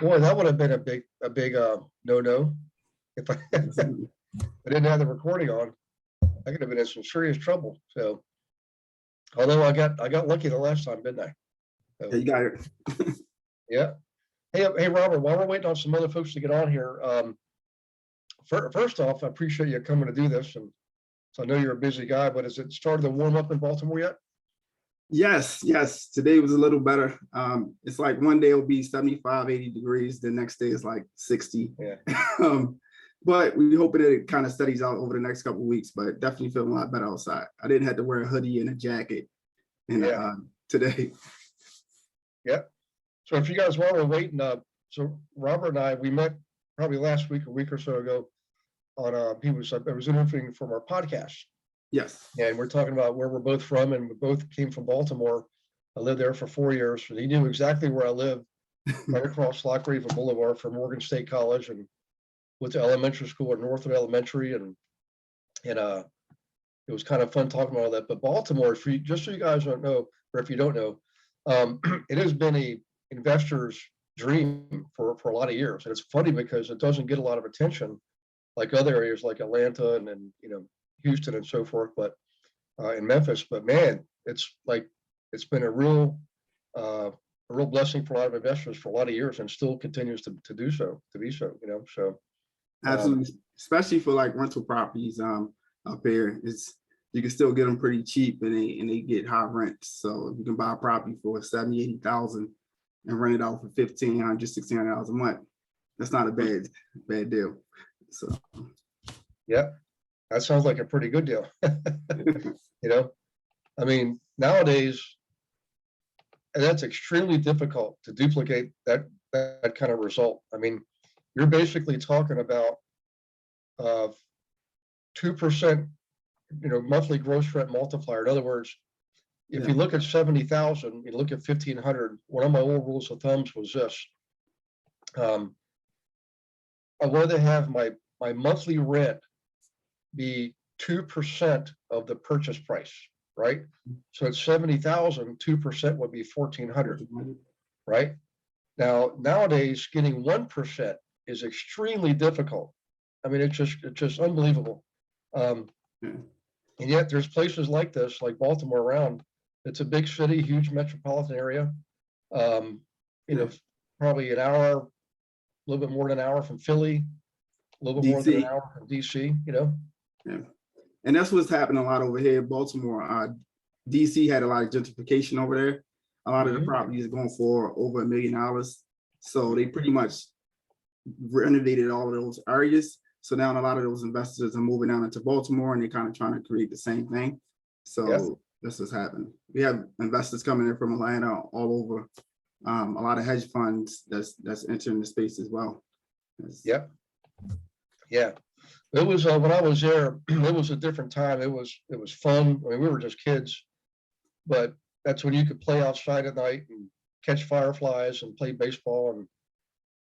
Boy, that would have been a big no-no if I, Absolutely. I didn't have the recording on. I could have been in some serious trouble. So, although I got lucky the last time, didn't I? Yeah, So, you got it. yeah. Hey, Robert. While we're waiting on some other folks to get on here, first off, I appreciate you coming to do this, and so I know you're a busy guy. But has it started to warm up in Baltimore yet? Yes, yes. Today was a little better. It's like one day it'll be 75, 80 degrees. The next day is like 60. Yeah. But we hope that it kind of steadies out over the next couple of weeks, but definitely feeling a lot better outside. I didn't have to wear a hoodie and a jacket today. Yeah. So if you guys while we're waiting, so Robert and I, we met probably last week, a week or so ago on, I was interviewing from our podcast. Yes. And we're talking about where we're both from, and we both came from Baltimore. I lived there for 4 years, so he knew exactly where I lived, right across Lock Raven Boulevard from Morgan State College, and went to elementary school at Northwood Elementary, and it was kind of fun talking about all that. But Baltimore, just so you guys don't know, or if you don't know, it has been a investor's dream for a lot of years, and it's funny because it doesn't get a lot of attention like other areas like Atlanta and Houston and so forth, but in Memphis. But man, it's been a real blessing for a lot of investors for a lot of years, and still continues to be so. So Absolutely, especially for like rental properties up here. You can still get them pretty cheap, and they get high rents. So if you can buy a property for 70, 80,000 and rent it out for 1,500, $1,600 a month, that's not a bad deal. So yeah, that sounds like a pretty good deal. I mean, nowadays, and that's extremely difficult to duplicate that kind of result. I mean, you're basically talking about 2%, monthly gross rent multiplier. In other words, if you look at 70,000, you look at 1,500. One of my old rules of thumbs was this: I wanted to have my monthly rent be 2% of the purchase price, right? So at 70,000, 2% would be 1,400, right? Now, nowadays, getting 1% is extremely difficult. I mean, it's just unbelievable. And yet there's places like this, like Baltimore around. It's a big city, huge metropolitan area. Probably an hour, a little bit more than an hour from Philly, a little bit more than an hour from DC, Yeah. And that's what's happening a lot over here in Baltimore. DC had a lot of gentrification over there. A lot of the properties are going for over $1 million. So they pretty much renovated all of those areas. So now a lot of those investors are moving down into Baltimore, and they're kind of trying to create the same thing. So That's what's happening. We have investors coming in from Atlanta, all over. A lot of hedge funds that's entering the space as well. Yeah. It was when I was there, it was a different time. It was fun. I mean, we were just kids, but that's when you could play outside at night and catch fireflies and play baseball,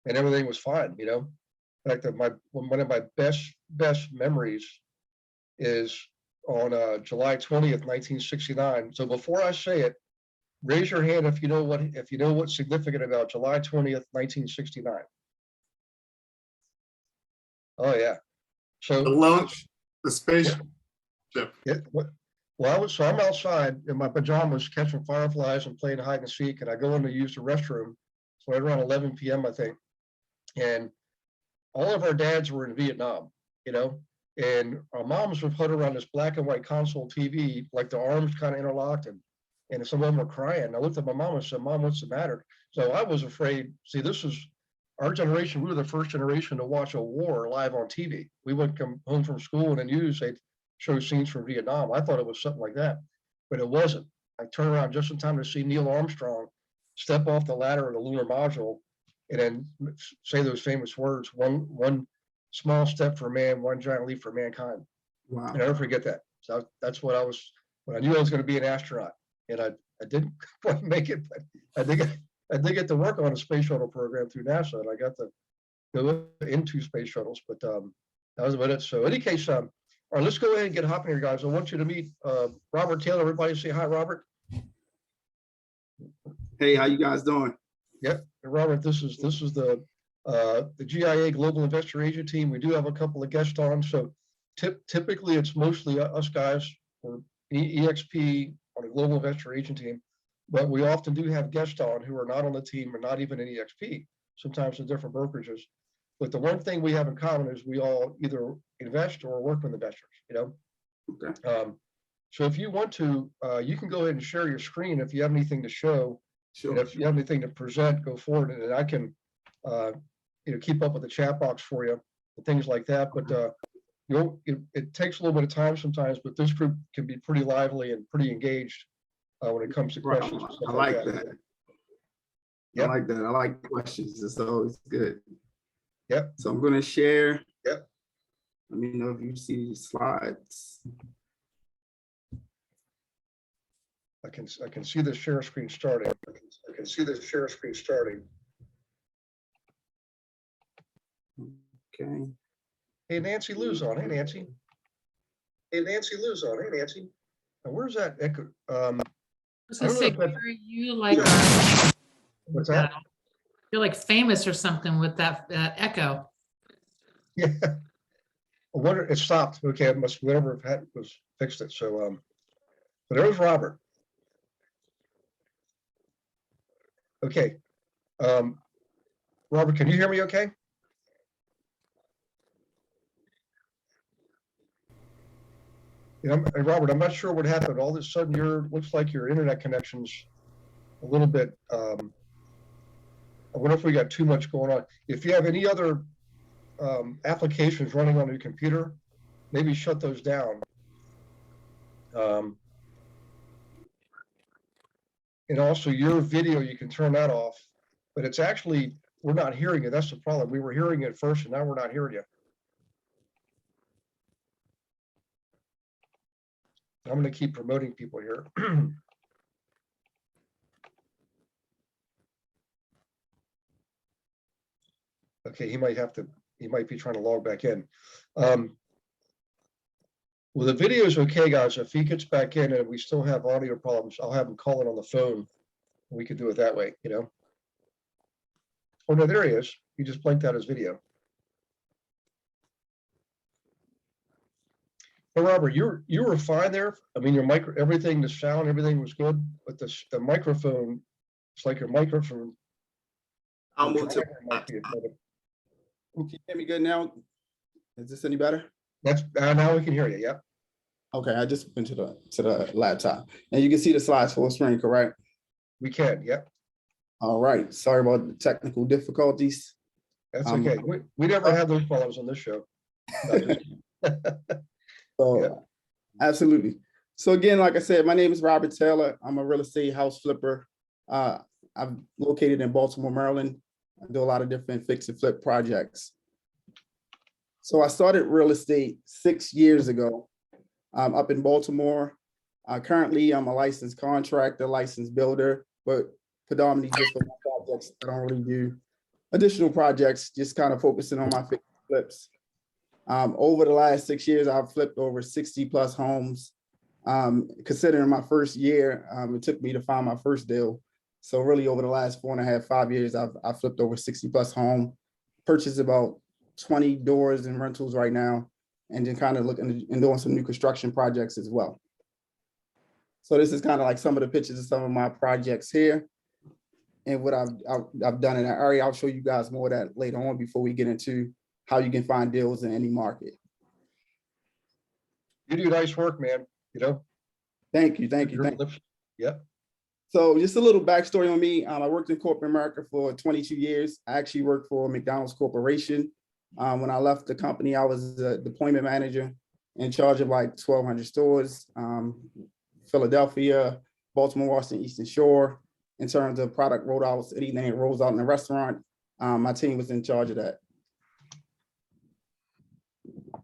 and everything was fine. In fact, one of my best memories is on July 20th, 1969. So before I say it, raise your hand if you know what's significant about July 20th, 1969. Oh yeah. So the launch, the spaceship. Yeah. Well, I'm outside in my pajamas catching fireflies and playing hide and seek, and I go in to use the restroom. So right around 11 p.m. I think, and all of our dads were in Vietnam, and our moms would put around this black and white console TV, like the arms kind of interlocked, and some of them were crying. I looked at my mom and said, "Mom, what's the matter?" So I was afraid. See, this is our generation. We were the first generation to watch a war live on TV. We would come home from school and the news, they'd show scenes from Vietnam. I thought it was something like that, but it wasn't. I turned around just in time to see Neil Armstrong step off the ladder of the lunar module and then say those famous words: one small step for man, one giant leap for mankind. Wow. And I'll never forget that. So that's what I was, when I knew I was going to be an astronaut. And I didn't quite make it, but I did get to work on a space shuttle program through NASA, and I got to go into space shuttles, but that was about it. So in any case, all right, let's go ahead and get hopping here, guys. I want you to meet Robert Taylor. Everybody say hi, Robert. Hey, how you guys doing? Yep. Robert, this is the GIA Global Investor Agent Team. We do have a couple of guests on, so typically it's mostly us guys or EXP on a Global Investor Agent Team, but we often do have guests on who are not on the team or not even in EXP, sometimes in different brokerages. But the one thing we have in common is we all either invest or work with investors, you know? Okay. So if you want to, you can go ahead and share your screen if you have anything to show. Sure. And if you have anything to present, go forward, and I can, keep up with the chat box for you and things like that. But it takes a little bit of time sometimes, but this group can be pretty lively and pretty engaged when it comes to Right. questions. And stuff I like that. Yep. I like that. I like questions. It's always good. Yep. So I'm going to share. Yep. Let me know if you see these slides. I can see the share screen starting. I can see the share screen starting. Okay. Hey, Nancy Lou's on. Hey, Nancy. Hey, Nancy Lou's on. Hey, Nancy. Now, where's that echo? I was I gonna don't know say, if that- Gary, you like What's that? You're like famous or something with that echo. Yeah. I wonder, it stopped. Okay, it must, whatever it had was fixed it. So, but there's Robert. Okay. Robert, can you hear me okay? And Robert, I'm not sure what happened. All of a sudden, looks like your internet connection's a little bit, I wonder if we got too much going on. If you have any other applications running on your computer, maybe shut those down. And also your video, you can turn that off, but it's actually, we're not hearing it. That's the problem. We were hearing it first and now we're not hearing you. I'm going to keep promoting people here. Okay, he might be trying to log back in. Well, the video is okay, guys. If he gets back in and we still have audio problems, I'll have him call it on the phone. We could do it that way, you know? Oh, no, there he is. He just blinked out his video. Hey, Robert, you were fine there. I mean, your everything, the sound, everything was good, but the microphone, it's like your microphone. I'll move to. Might be another- Can you hear me good now? Is this any better? That's now we can hear you. Yep. Okay, I just went to the laptop, and you can see the slides full screen, correct? We can. Yep. All right. Sorry about the technical difficulties. That's okay. We never have those problems on this show. So, Yep. Absolutely. So again, like I said, my name is Robert Taylor. I'm a real estate house flipper. I'm located in Baltimore, Maryland. I do a lot of different fix and flip projects. So I started real estate 6 years ago up in Baltimore. Currently, I'm a licensed contractor, licensed builder, but predominantly just for my projects. I don't really do additional projects, just kind of focusing on my fix and flips. Over the last 6 years, I've flipped over 60 plus homes. Considering my first year, it took me to find my first deal. So really over the last 4.5, 5 years, I've flipped over 60 plus home, purchased about 20 doors and rentals right now, and then kind of looking and doing some new construction projects as well. So this is kind of like some of the pictures of some of my projects here and what I've done in that area. I'll show you guys more of that later on before we get into how you can find deals in any market. You do nice work, man. You know. Thank you. Yep. So just a little backstory on me. I worked in corporate America for 22 years. I actually worked for McDonald's Corporation. When I left the company, I was a deployment manager in charge of like 1,200 stores, Philadelphia, Baltimore, Washington, Eastern Shore. In terms of product rollouts, anything that rolls out in the restaurant, my team was in charge of that.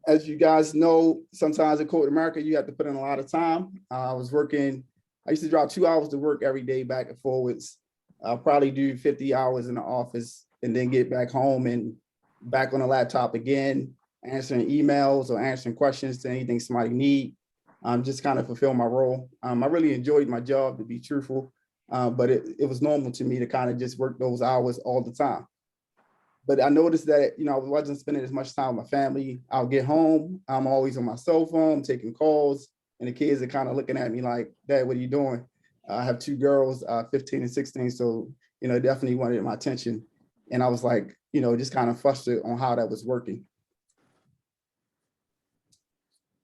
As you guys know, sometimes in corporate America, you have to put in a lot of time. I used to drive 2 hours to work every day back and forwards. I'll probably do 50 hours in the office and then get back home and back on the laptop again, answering emails or answering questions to anything somebody need. Just kind of fulfill my role. I really enjoyed my job, to be truthful. but it was normal to me to kind of just work those hours all the time. But I noticed that, you know, I wasn't spending as much time with my family. I'll get home, I'm always on my cell phone, taking calls, and the kids are kind of looking at me like, Dad, what are you doing? I have two girls, 15 and 16. So, you know, definitely wanted my attention. And I was like, you know, just kind of frustrated on how that was working.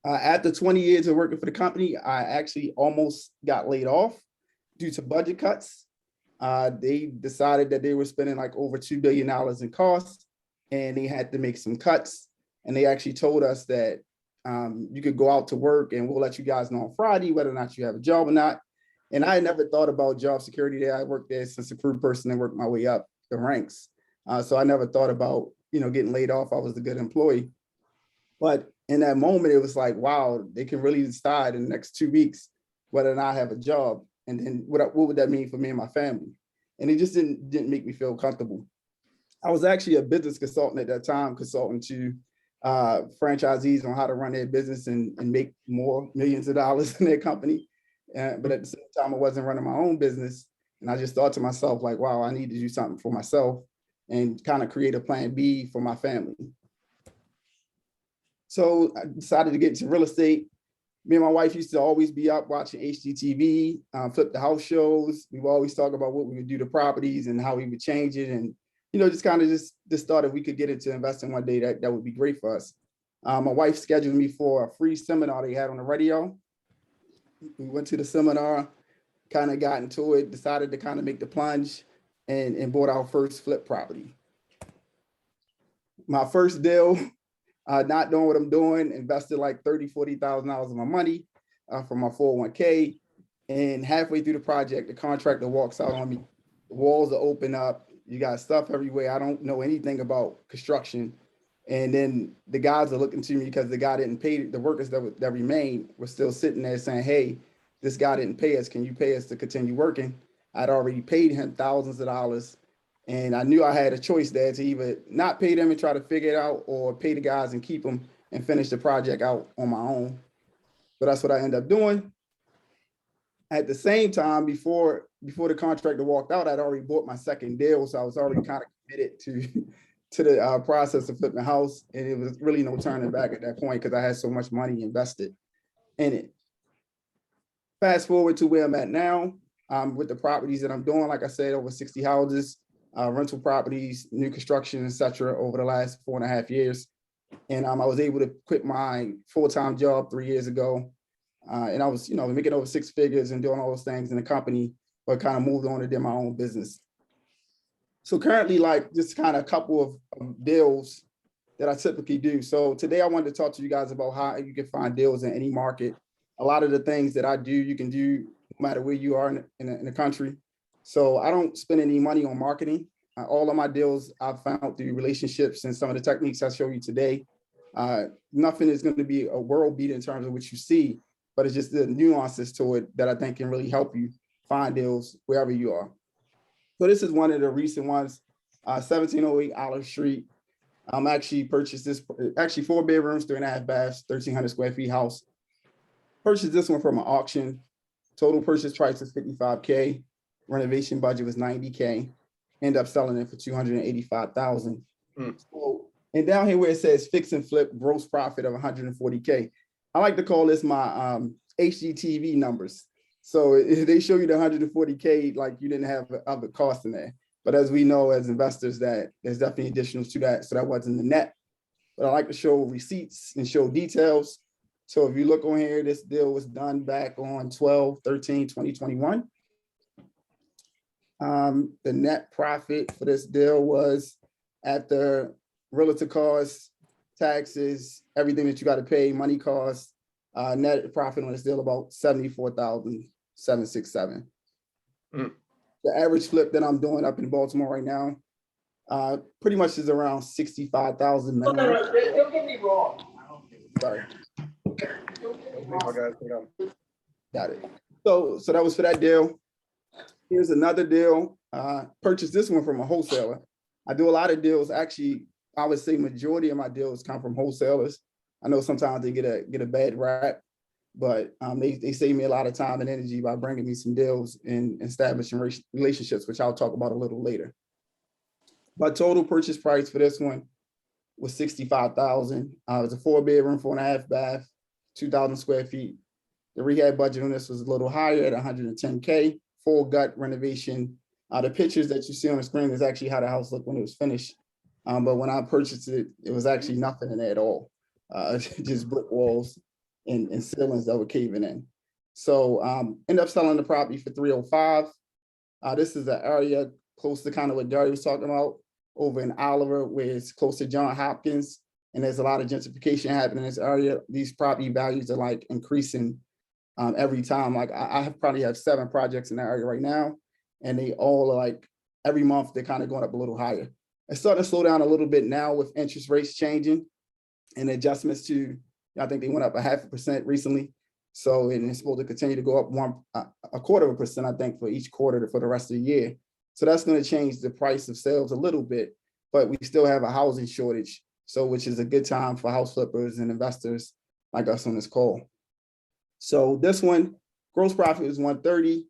After 20 years of working for the company, I actually almost got laid off due to budget cuts. They decided that they were spending like over $2 billion in costs, and they had to make some cuts. And they actually told us that you could go out to work and we'll let you guys know on Friday whether or not you have a job or not. And I had never thought about job security there. I worked there since a crew person and worked my way up the ranks. So I never thought about, you know, getting laid off. I was a good employee. But in that moment, it was like, wow, they can really decide in the next 2 weeks whether or not I have a job. And then what would that mean for me and my family? And it just didn't make me feel comfortable. I was actually a business consultant at that time, consulting to franchisees on how to run their business and make more millions of dollars in their company. But at the same time, I wasn't running my own business. And I just thought to myself, like, wow, I need to do something for myself and kind of create a plan B for my family. So I decided to get into real estate. Me and my wife used to always be up watching HGTV, flip the house shows. We would always talk about what we would do to properties and how we would change it. And, you know, just kind of just thought if we could get into investing one day, that would be great for us. My wife scheduled me for a free seminar they had on the radio. We went to the seminar, kind of got into it, decided to kind of make the plunge and bought our first flip property. My first deal, not knowing what I'm doing, invested like $30,000, $40,000 of my money from my 401k. And halfway through the project, the contractor walks out on me. The walls are open up. You got stuff everywhere. I don't know anything about construction. And then the guys are looking to me because the guy didn't pay, the workers that remained were still sitting there saying, hey, this guy didn't pay us. Can you pay us to continue working? I'd already paid him thousands of dollars. And I knew I had a choice there to either not pay them and try to figure it out or pay the guys and keep them and finish the project out on my own. So that's what I ended up doing. At the same time, before the contractor walked out, I'd already bought my second deal. So I was already kind of committed to the process of flipping the house. And it was really no turning back at that point because I had so much money invested in it. Fast forward to where I'm at now with the properties that I'm doing. Like I said, over 60 houses. Rental properties, new construction, etc. over the last 4.5 years. And I was able to quit my full-time job 3 years ago. And I was, you know, making over 6 figures and doing all those things in the company, but kind of moved on to do my own business. So currently, like just kind of a couple of deals that I typically do. So today I wanted to talk to you guys about how you can find deals in any market. A lot of the things that I do, you can do no matter where you are in the country. So I don't spend any money on marketing. All of my deals I've found through relationships and some of the techniques I show you today. Nothing is going to be a world beat in terms of what you see, but it's just the nuances to it that I think can really help you find deals wherever you are. So this is one of the recent ones, 1708 Olive Street. Actually purchased this, actually 4 bedrooms, 3.5 baths, 1,300 square feet house. Purchased this one from an auction. Total purchase price is $55K. Renovation budget was $90K. End up selling it for $285,000. So, and down here where it says fix and flip, gross profit of $140K. I like to call this my HGTV numbers. So if they show you the $140K, like you didn't have other costs in there. But as we know, as investors, that there's definitely additionals to that. So that wasn't the net. But I like to show receipts and show details. So if you look on here, this deal was done back on 12/13/2021. The net profit for this deal was after realtor costs, taxes, everything that you got to pay, money costs, net profit on this deal about $74,767. The average flip that I'm doing up in Baltimore right now, pretty much is around 65,000 minimum. Don't get me wrong. Sorry. Got it. So that was for that deal. Here's another deal. Purchased this one from a wholesaler. I do a lot of deals. Actually, I would say majority of my deals come from wholesalers. I know sometimes they get a bad rap, but they save me a lot of time and energy by bringing me some deals and establishing relationships, which I'll talk about a little later. But total purchase price for this one was $65,000. It was a 4-bedroom, 4.5 bath, 2,000 square feet. The rehab budget on this was a little higher at $110K, full gut renovation. The pictures that you see on the screen is actually how the house looked when it was finished. But when I purchased it, it was actually nothing in there at all. Just brick walls and ceilings that were caving in. So ended up selling the property for $305. This is an area close to kind of what Gary was talking about over in Oliver, where it's close to Johns Hopkins, and there's a lot of gentrification happening in this area. These property values are like increasing every time. Like I probably have 7 projects in that area right now, and they all are like every month they're kind of going up a little higher. It's starting to slow down a little bit now with interest rates changing and adjustments to, I think they went up 0.5% recently. So and it's supposed to continue to go up 1/4%, I think, for each quarter for the rest of the year. So that's going to change the price of sales a little bit, but we still have a housing shortage. So which is a good time for house flippers and investors like us on this call. So this one, gross profit is $130.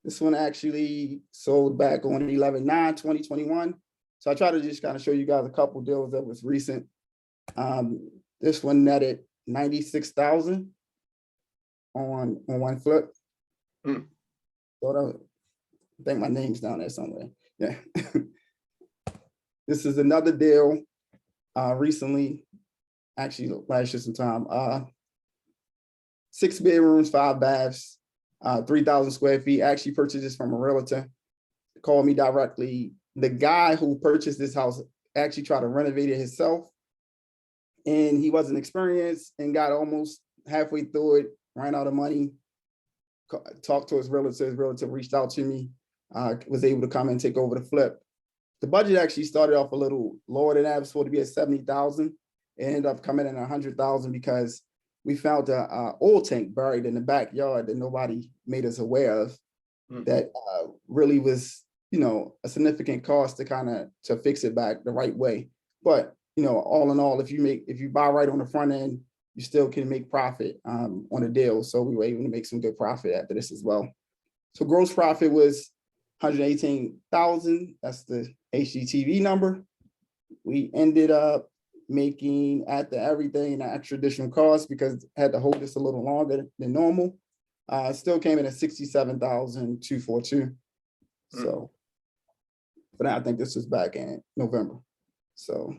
This one actually sold back on 11/9/2021. So I try to just kind of show you guys a couple deals that was recent. This one netted $96,000 on one flip. Hmm. So I think my name's down there somewhere. Yeah. This is another deal recently, actually last year sometime. 6 bedrooms, 5 baths, 3,000 square feet. I actually purchased this from a realtor. Called me directly. The guy who purchased this house actually tried to renovate it himself, and he wasn't experienced and got almost halfway through it, ran out of money, talked to his realtor reached out to me, was able to come and take over the flip. The budget actually started off a little lower than that. It was supposed to be at $70,000. It ended up coming in at $100,000 because we found a oil tank buried in the backyard that nobody made us aware of. That really was, a significant cost to fix it back the right way. But, all in all, if you buy right on the front end, you still can make profit on a deal. So we were able to make some good profit after this as well. So gross profit was $118,000. That's the HGTV number. We ended up making, after everything, the extra additional costs, because it had to hold this a little longer than normal, still came in at $67,242. So, but I think this was back in November. So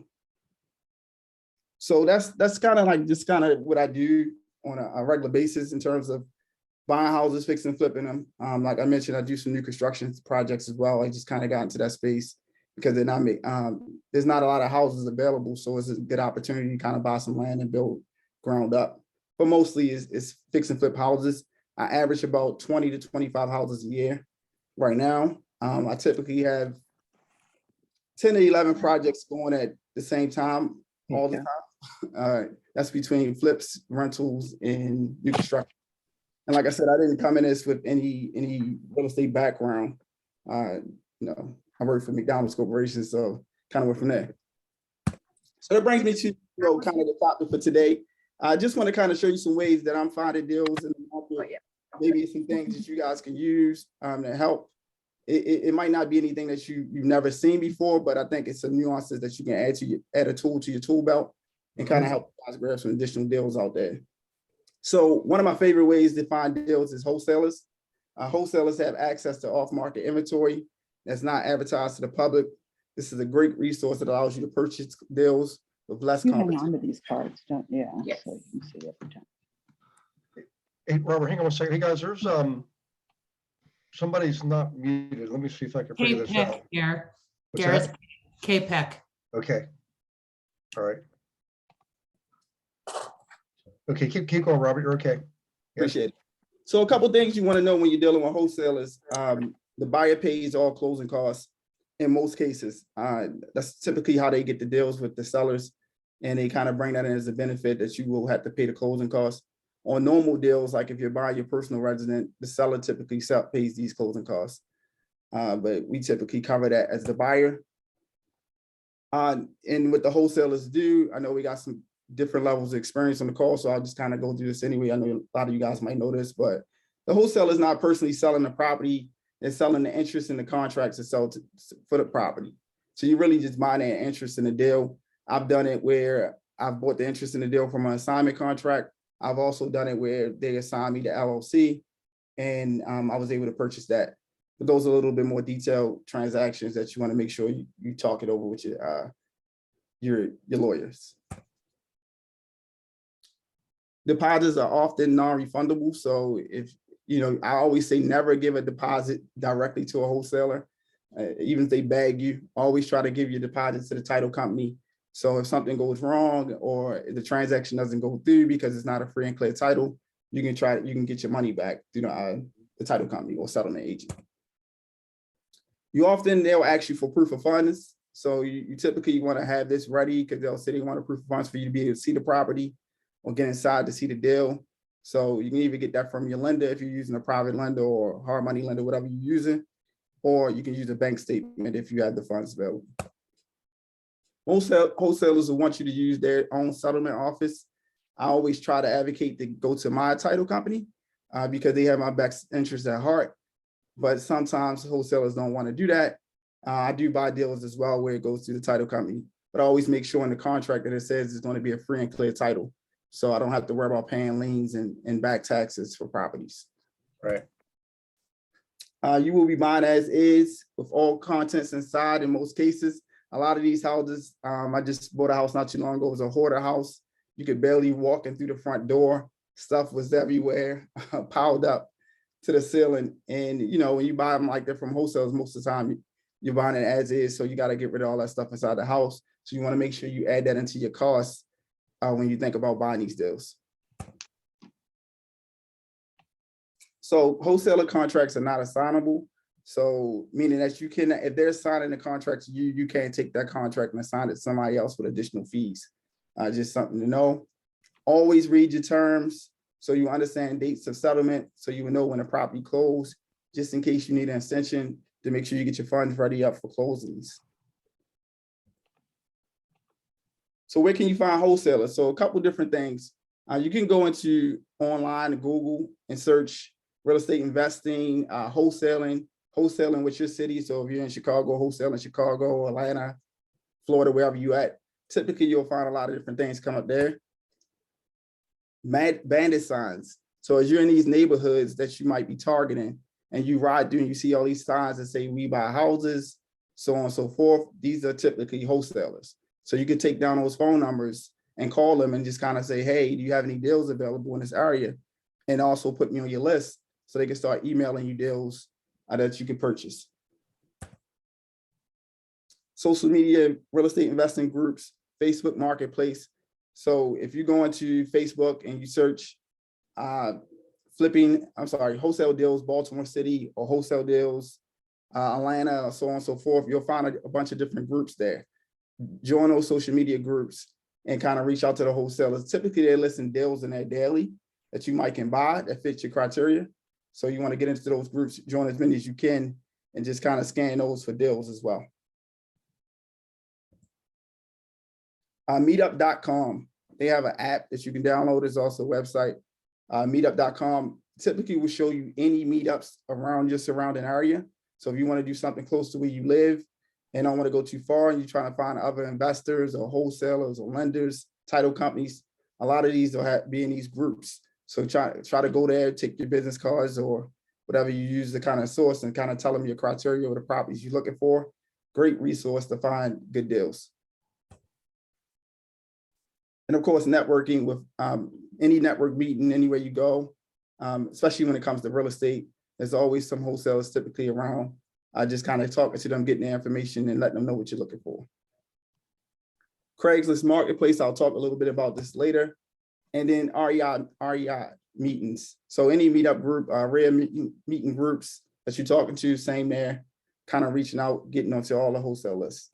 that's kind of like just kind of what I do on a regular basis in terms of buying houses, fixing, flipping them. Like I mentioned, I do some new construction projects as well. I just kind of got into that space because there's not a lot of houses available. So it's a good opportunity to kind of buy some land and build ground up. But mostly it's fix and flip houses. I average about 20 to 25 houses a year right now. I typically have 10 to 11 projects going at the same time, all the time. That's between flips, rentals, and new construction. And like I said, I didn't come in this with any real estate background. I worked for McDonald's Corporation, so kind of went from there. So that brings me to kind of the topic for today. I just want to kind of show you some ways that I'm finding deals in the market. Maybe some things that you guys can use to help. It might not be anything that you've never seen before, but I think it's some nuances that you can add a tool to your tool belt and kind of help you guys grab some additional deals out there. So one of my favorite ways to find deals is wholesalers. Wholesalers have access to off-market inventory that's not advertised to the public. This is a great resource that allows you to purchase deals with less competition. Hang on to these cards, don't you? Yes. So you can see every time. Hey, Robert, hang on one second. Hey, guys, there's somebody's not muted. Let me see if I can figure this out. K-Peck, What's Garrett, that? K-Peck. Okay. All right. Okay, keep going, Robert. You're okay. Appreciate it. So a couple things you want to know when you're dealing with wholesalers. The buyer pays all closing costs in most cases. That's typically how they get the deals with the sellers, and they kind of bring that in as a benefit that you will have to pay the closing costs. On normal deals, like if you're buying your personal resident, the seller typically pays these closing costs. But we typically cover that as the buyer. And what the wholesalers do, I know we got some different levels of experience on the call, so I'll just kind of go through this anyway. I know a lot of you guys might know this, but the wholesaler is not personally selling the property, they're selling the interest in the contracts to sell for the property. So you really just buy that interest in the deal. I've done it where I've bought the interest in the deal from an assignment contract. I've also done it where they assigned me the LLC, and I was able to purchase that. But those are a little bit more detailed transactions that you want to make sure you talk it over with your lawyers. Deposits are often non-refundable. So if, I always say never give a deposit directly to a wholesaler. Even if they bag you, always try to give your deposits to the title company. So if something goes wrong or the transaction doesn't go through because it's not a free and clear title, you can get your money back through the title company or settlement agent. They'll ask you for proof of funds. So you typically want to have this ready because they'll say they want a proof of funds for you to be able to see the property or get inside to see the deal. So you can either get that from your lender if you're using a private lender or hard money lender, whatever you're using, or you can use a bank statement if you have the funds available. Wholesalers will want you to use their own settlement office. I always try to advocate to go to my title company because they have my best interest at heart. But sometimes wholesalers don't want to do that. I do buy deals as well where it goes to the title company, but I always make sure in the contract that it says it's going to be a free and clear title. So I don't have to worry about paying liens and back taxes for properties. Right. You will be buying as is with all contents inside in most cases. A lot of these houses, I just bought a house not too long ago. It was a hoarder house. You could barely walk in through the front door. Stuff was everywhere, piled up to the ceiling. And, when you buy them like that from wholesalers, most of the time you're buying it as is. So you got to get rid of all that stuff inside the house. So you want to make sure you add that into your costs when you think about buying these deals. So wholesaler contracts are not assignable. So meaning that you can, if they're signing the contract to you, you can't take that contract and assign it to somebody else with additional fees. Just something to know. Always read your terms so you understand dates of settlement, so you will know when the property closed, just in case you need an extension to make sure you get your funds ready up for closings. So where can you find wholesalers? So a couple different things. You can go into online and Google and search real estate investing, wholesaling with your city. So if you're in Chicago, wholesale in Chicago, Atlanta, Florida, wherever you at, typically you'll find a lot of different things come up there. Bandit signs. So as you're in these neighborhoods that you might be targeting and you ride through and you see all these signs that say we buy houses, so on and so forth, these are typically wholesalers. So you can take down those phone numbers and call them and just kind of say, hey, do you have any deals available in this area? And also put me on your list so they can start emailing you deals that you can purchase. Social media, real estate investing groups, Facebook Marketplace. So if you go into Facebook and you search wholesale deals, Baltimore City, or wholesale deals, Atlanta, or so on and so forth, you'll find a bunch of different groups there. Join those social media groups and kind of reach out to the wholesalers. Typically, they're listing deals in there daily that you might can buy that fit your criteria. So you want to get into those groups, join as many as you can, and just kind of scan those for deals as well. Meetup.com, they have an app that you can download. There's also a website. Meetup.com typically will show you any meetups around your surrounding area. So if you want to do something close to where you live and don't want to go too far and you're trying to find other investors or wholesalers or lenders, title companies, a lot of these will be in these groups. So try to go there, take your business cards or whatever you use to kind of source and kind of tell them your criteria or the properties you're looking for. Great resource to find good deals. And of course, networking with any network meeting, anywhere you go, especially when it comes to real estate, there's always some wholesalers typically around. Just kind of talking to them, getting their information and letting them know what you're looking for. Craigslist Marketplace, I'll talk a little bit about this later. And then REI meetings. So any meetup group, rare meeting groups that you're talking to, same there, kind of reaching out, getting onto all the wholesale lists.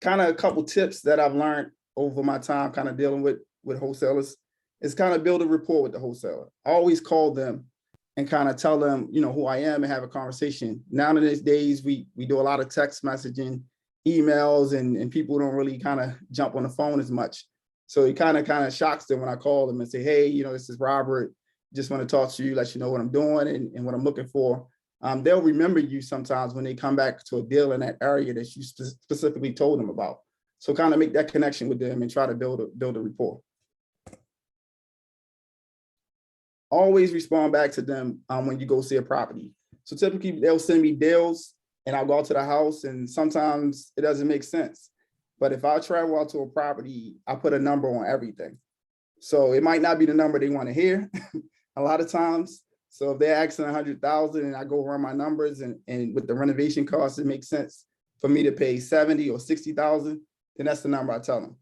Kind of a couple tips that I've learned over my time kind of dealing with wholesalers is kind of build a rapport with the wholesaler. I always call them and kind of tell them, who I am and have a conversation. Nowadays, we do a lot of text messaging emails and people don't really kind of jump on the phone as much. So it kind of shocks them when I call them and say, hey, you know, this is Robert. Just want to talk to you, let you know what I'm doing and what I'm looking for. They'll remember you sometimes when they come back to a deal in that area that you specifically told them about. So kind of make that connection with them and try to build a rapport. Always respond back to them when you go see a property. So typically they'll send me deals and I'll go out to the house and sometimes it doesn't make sense. But if I travel out to a property, I put a number on everything. So it might not be the number they want to hear a lot of times. So if they're asking 100,000 and I go run my numbers and with the renovation costs, it makes sense for me to pay 70 or 60,000, then that's the number I tell them.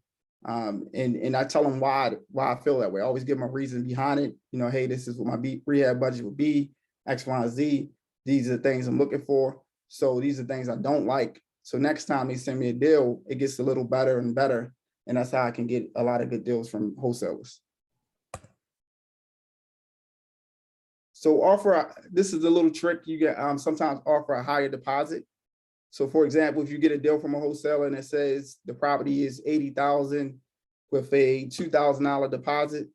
And I tell them why I feel that way. I always give them a reason behind it. You know, hey, this is what my rehab budget would be, X, Y, and Z. These are the things I'm looking for. So these are things I don't like. So next time they send me a deal, it gets a little better and better. And that's how I can get a lot of good deals from wholesalers. So this is a little trick you get, sometimes offer a higher deposit. So for example, if you get a deal from a wholesaler and it says the property is 80,000 with a $2,000 deposit,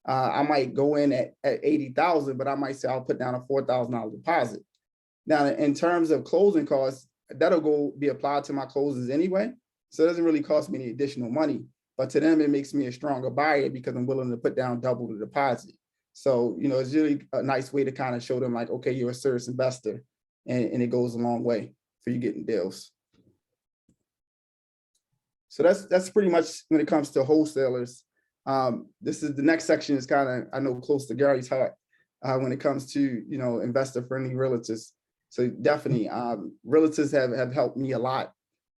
I might go in at 80,000, but I might say I'll put down a $4,000 deposit. Now, in terms of closing costs, that'll be applied to my closes anyway. So it doesn't really cost me any additional money, but to them, it makes me a stronger buyer because I'm willing to put down double the deposit. So, you know, it's really a nice way to kind of show them like, okay, you're a serious investor and it goes a long way for you getting deals. So that's pretty much when it comes to wholesalers. This is the next section is kind of, I know, close to Gary's heart when it comes to, you know, investor-friendly realtors. So definitely, realtors have helped me a lot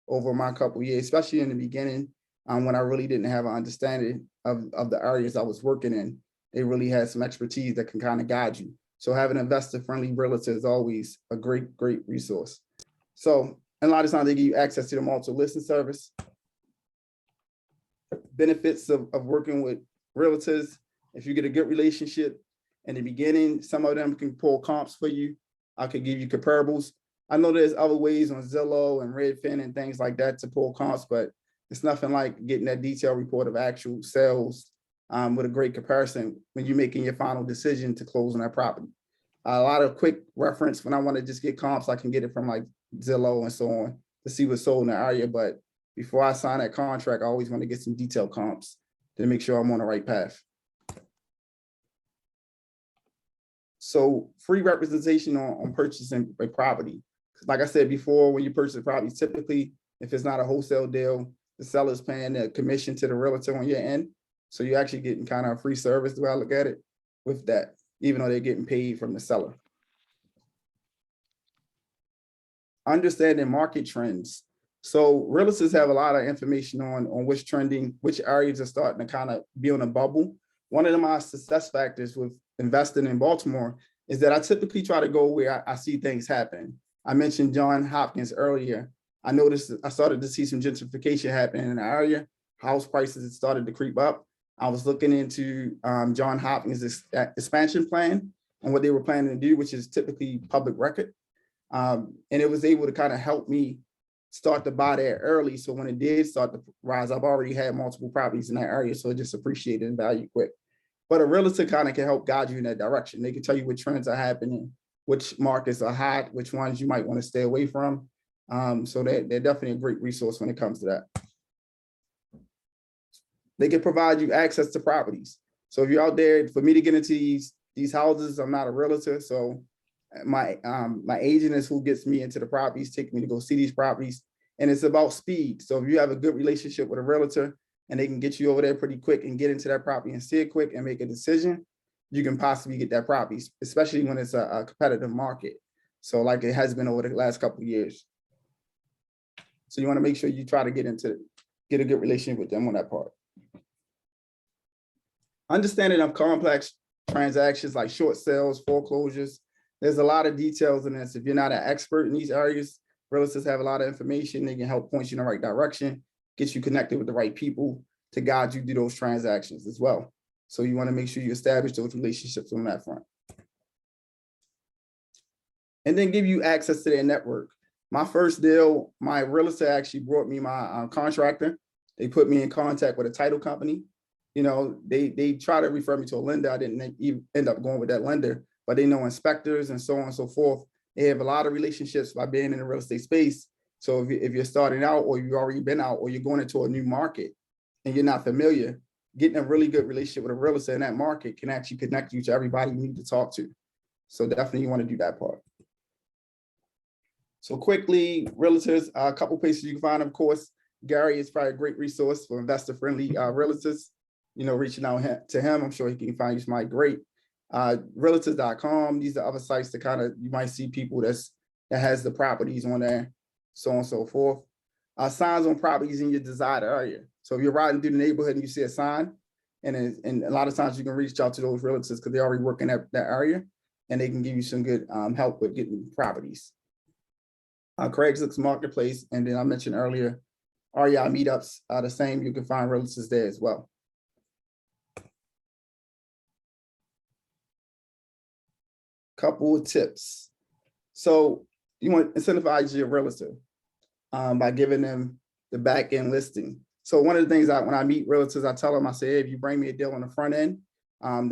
over my couple of years, especially in the beginning when I really didn't have an understanding of the areas I was working in. They really had some expertise that can kind of guide you. So having an investor-friendly realtor is always a great resource. So and a lot of times they give you access to the multiple listing service. Benefits of working with realtors. If you get a good relationship in the beginning, some of them can pull comps for you. I could give you comparables. I know there's other ways on Zillow and Redfin and things like that to pull comps, but it's nothing like getting that detailed report of actual sales with a great comparison when you're making your final decision to close on that property. A lot of quick reference when I want to just get comps, I can get it from like Zillow and so on to see what's sold in the area. But before I sign that contract, I always want to get some detailed comps to make sure I'm on the right path. So free representation on purchasing a property. Like I said before, when you purchase a property, typically, if it's not a wholesale deal, the seller's paying a commission to the realtor on your end. So you're actually getting kind of a free service, the way I look at it, with that, even though they're getting paid from the seller. Understanding market trends. So realtors have a lot of information on what's trending, which areas are starting to kind of be on a bubble. One of my success factors with investing in Baltimore is that I typically try to go where I see things happen. I mentioned Johns Hopkins earlier. I started to see some gentrification happening in the area. House prices had started to creep up. I was looking into Johns Hopkins' expansion plan and what they were planning to do, which is typically public record. And it was able to kind of help me start to buy there early. So when it did start to rise, I've already had multiple properties in that area. So it just appreciated in value quick. But a realtor kind of can help guide you in that direction. They can tell you what trends are happening, which markets are hot, which ones you might want to stay away from. So they're definitely a great resource when it comes to that. They can provide you access to properties. So if you're out there, for me to get into these houses, I'm not a realtor. So my agent is who gets me into the properties, take me to go see these properties. And it's about speed. So if you have a good relationship with a realtor and they can get you over there pretty quick and get into that property and see it quick and make a decision, you can possibly get that property, especially when it's a competitive market. So like it has been over the last couple of years. So you want to make sure you try to get a good relationship with them on that part. Understanding of complex transactions like short sales, foreclosures. There's a lot of details in this. If you're not an expert in these areas, realtors have a lot of information. They can help point you in the right direction, get you connected with the right people to guide you through those transactions as well. So you want to make sure you establish those relationships on that front. And then give you access to their network. My first deal, my realtor actually brought me my contractor. They put me in contact with a title company. You know, they try to refer me to a lender. I didn't even end up going with that lender, but they know inspectors and so on and so forth. They have a lot of relationships by being in the real estate space. So if you're starting out, or you've already been out, or you're going into a new market and you're not familiar, getting a really good relationship with a realtor in that market can actually connect you to everybody you need to talk to. So definitely you want to do that part. So quickly, realtors, a couple places you can find them. Of course, Gary is probably a great resource for investor-friendly realtors. You know, reaching out to him, I'm sure he can find you somebody great. Realtors.com, these are other sites that kind of, you might see people that has the properties on there, so on and so forth. Signs on properties in your desired area. So if you're riding through the neighborhood and you see a sign, and a lot of times you can reach out to those realtors because they already work in that area, and they can give you some good help with getting properties. Craigslist Marketplace, and then I mentioned earlier, REI meetups are the same. You can find realtors there as well. Couple of tips. So you want to incentivize your realtor by giving them the back end listing. So one of the things when I meet realtors, I tell them, I say, hey, if you bring me a deal on the front end,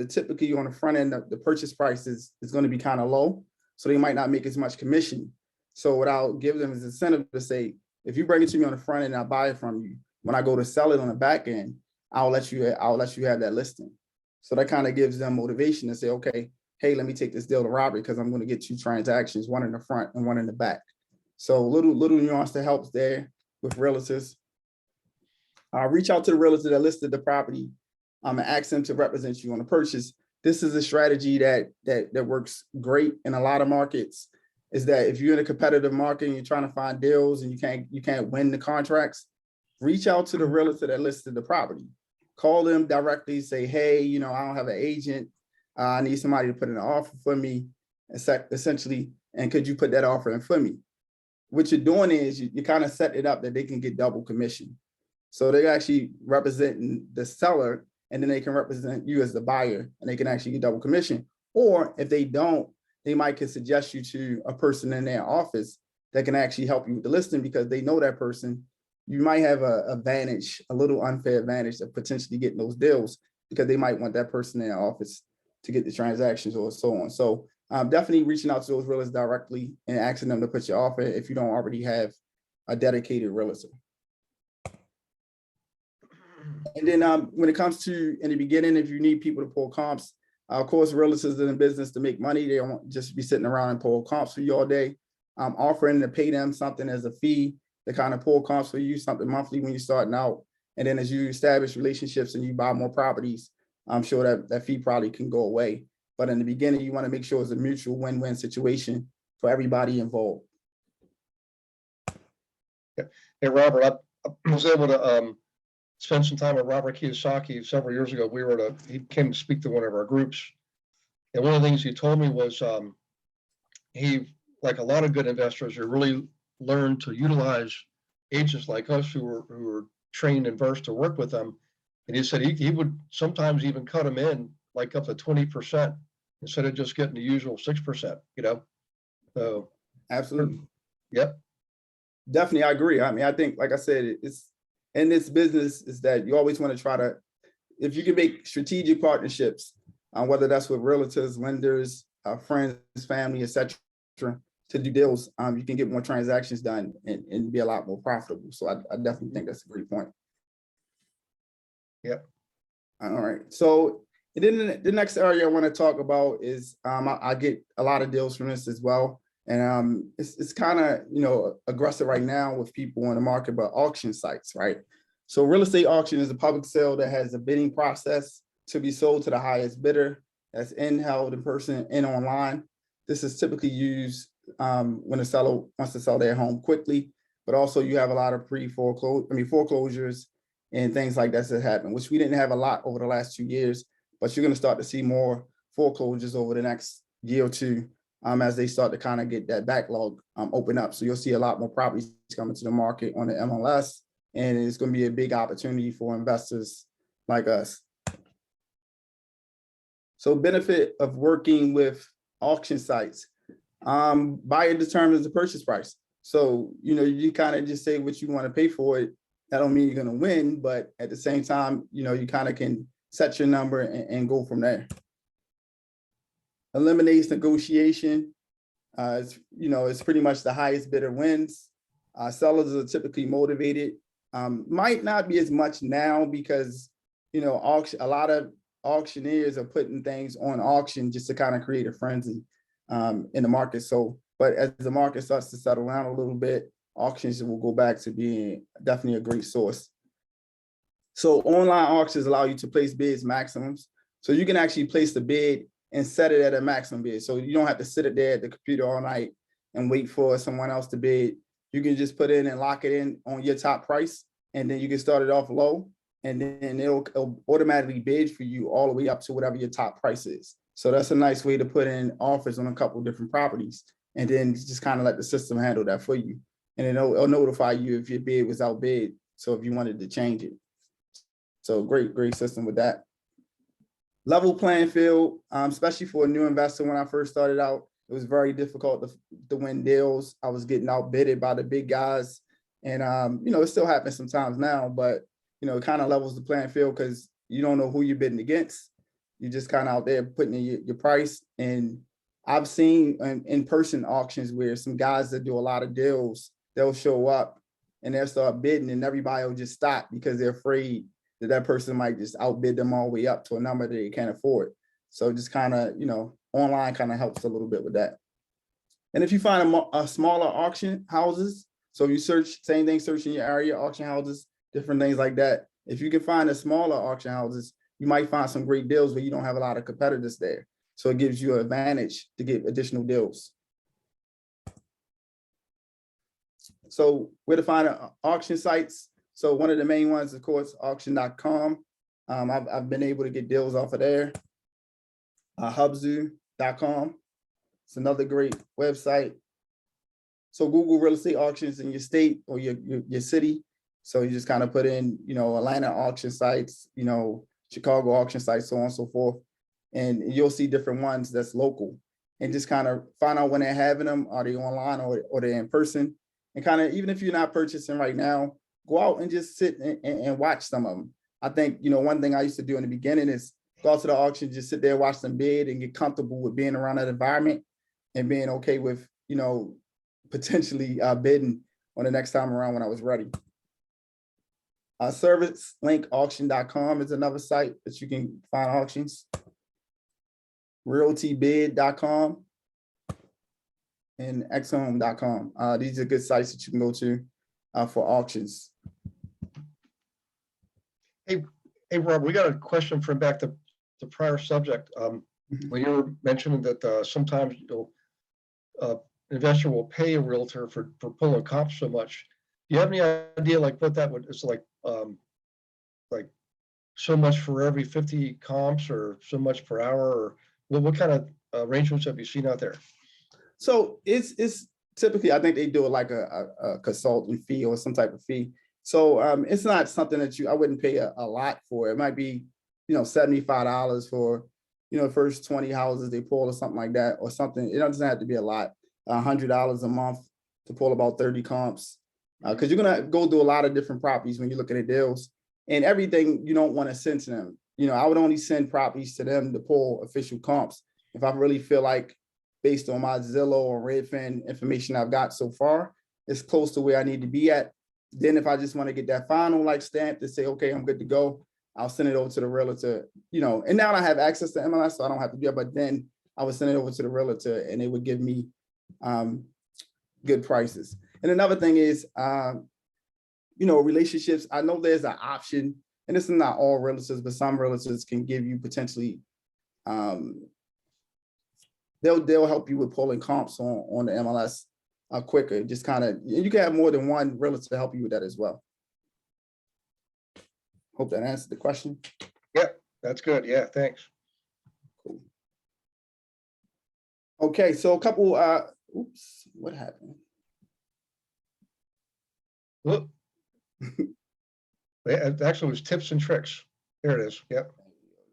typically on the front end, the purchase price is going to be kind of low. So they might not make as much commission. So what I'll give them is incentive to say, if you bring it to me on the front end and I buy it from you, when I go to sell it on the back end, I'll let you have that listing. So that kind of gives them motivation to say, okay, hey, let me take this deal to Robert because I'm going to get 2 transactions, one in the front and one in the back. So little nuance that helps there with realtors. Reach out to the realtor that listed the property and ask them to represent you on the purchase. This is a strategy that works great in a lot of markets. Is that if you're in a competitive market and you're trying to find deals and you can't win the contracts, reach out to the realtor that listed the property. Call them directly, say, hey, you know, I don't have an agent. I need somebody to put in an offer for me, essentially, and could you put that offer in for me? What you're doing is you kind of set it up that they can get double commission. So they're actually representing the seller, and then they can represent you as the buyer, and they can actually get double commission. Or if they don't, they might could suggest you to a person in their office that can actually help you with the listing because they know that person. You might have a little unfair advantage of potentially getting those deals because they might want that person in their office to get the transactions or so on. So definitely reaching out to those realtors directly and asking them to put your offer if you don't already have a dedicated realtor. And then when it comes to in the beginning, if you need people to pull comps, of course, realtors are in business to make money. They don't just be sitting around and pull comps for you all day. Offering to pay them something as a fee to kind of pull comps for you, something monthly when you're starting out. And then as you establish relationships and you buy more properties, I'm sure that fee probably can go away. But in the beginning, you want to make sure it's a mutual win-win situation for everybody involved. Hey, Robert, I was able to spent some time with Robert Kiyosaki several years ago. He came to speak to one of our groups. And one of the things he told me was he, like a lot of good investors, really learned to utilize agents like us who were trained and versed to work with them. And he said he would sometimes even cut them in like up to 20% instead of just getting the usual 6%, you know? So absolutely. Yep. Definitely, I agree. I mean, I think, like I said, it's in this business is that you always want to try to, if you can make strategic partnerships, whether that's with realtors, lenders, friends, family, etc., to do deals, you can get more transactions done and be a lot more profitable. So I definitely think that's a great point. Yep. All right. So and then the next area I want to talk about is I get a lot of deals from this as well. And it's kind of, you know, aggressive right now with people in the market, but auction sites, right? So real estate auction is a public sale that has a bidding process to be sold to the highest bidder that's held in person and online. This is typically used when a seller wants to sell their home quickly, but also you have a lot of foreclosures and things like that happen, which we didn't have a lot over the last 2 years, but you're going to start to see more foreclosures over the next year or two. As they start to kind of get that backlog open up. So you'll see a lot more properties coming to the market on the MLS, and it's going to be a big opportunity for investors like us. So benefit of working with auction sites. Buyer determines the purchase price. So, you kind of just say what you want to pay for it. That don't mean you're going to win, but at the same time, you kind of can set your number and go from there. Eliminates negotiation. It's pretty much the highest bidder wins. Sellers are typically motivated. Might not be as much now because, a lot of auctioneers are putting things on auction just to kind of create a frenzy in the market. So, but as the market starts to settle down a little bit, auctions will go back to being definitely a great source. So online auctions allow you to place bids maximums. So you can actually place the bid and set it at a maximum bid. So you don't have to sit there at the computer all night and wait for someone else to bid. You can just put in and lock it in on your top price, and then you can start it off low, and then it'll automatically bid for you all the way up to whatever your top price is. So that's a nice way to put in offers on a couple of different properties, and then just kind of let the system handle that for you. And it'll notify you if your bid was outbid. So if you wanted to change it. So great system with that. Level playing field, especially for a new investor. When I first started out, it was very difficult to win deals. I was getting outbidded by the big guys. And, it still happens sometimes now, but, it kind of levels the playing field because you don't know who you're bidding against. You're just kind of out there putting in your price. And I've seen in-person auctions where some guys that do a lot of deals, they'll show up and they'll start bidding and everybody will just stop because they're afraid that person might just outbid them all the way up to a number that they can't afford. So just kind of, online kind of helps a little bit with that. And if you find a smaller auction houses, so you search, same thing, search in your area, auction houses, different things like that. If you can find a smaller auction houses, you might find some great deals where you don't have a lot of competitors there. So it gives you an advantage to get additional deals. So where to find auction sites? So one of the main ones, of course, auction.com. I've been able to get deals off of there. Hubzu.com. It's another great website. So Google real estate auctions in your state or your city. So you just kind of put in, Atlanta auction sites, Chicago auction sites, so on and so forth. And you'll see different ones that's local. And just kind of find out when they're having them. Are they online or they're in person? And kind of, even if you're not purchasing right now, go out and just sit and watch some of them. I think, one thing I used to do in the beginning is go out to the auction, just sit there, watch them bid and get comfortable with being around that environment and being okay with, potentially bidding on the next time around when I was ready. ServiceLinkAuction.com is another site that you can find auctions. RealtyBid.com and xhome.com. These are good sites that you can go to for auctions. Hey, Rob, we got a question from back to the prior subject. When you were mentioning that sometimes investor will pay a realtor for pulling comps so much. Do you have any idea like what that would, it's like so much for every 50 comps or so much per hour, or what kind of arrangements have you seen out there? So it's typically, I think they do it like a consultant fee or some type of fee. So it's not something that I wouldn't pay a lot for. It might be, $75 for, first 20 houses they pull or something like that or something. It doesn't have to be a lot. $100 a month to pull about 30 comps. Because you're gonna go through a lot of different properties when you're looking at deals, and everything you don't want to send to them. I would only send properties to them to pull official comps if I really feel like, based on my Zillow or Redfin information I've got so far, it's close to where I need to be at. Then if I just want to get that final stamp to say, okay, I'm good to go, I'll send it over to the realtor, and now I have access to MLS, so I don't have to do it, but then I would send it over to the realtor and they would give me good prices. And another thing is, relationships. I know there's an option, and this is not all realtors, but some realtors can give you potentially, they'll help you with pulling comps on the MLS quicker. Just kind of, you can have more than one realtor to help you with that as well. Hope that answered the question. Yeah, that's good. Yeah, thanks. Cool. Okay, so a couple, oops, what happened? Look, it actually was tips and tricks. There it is. Yep.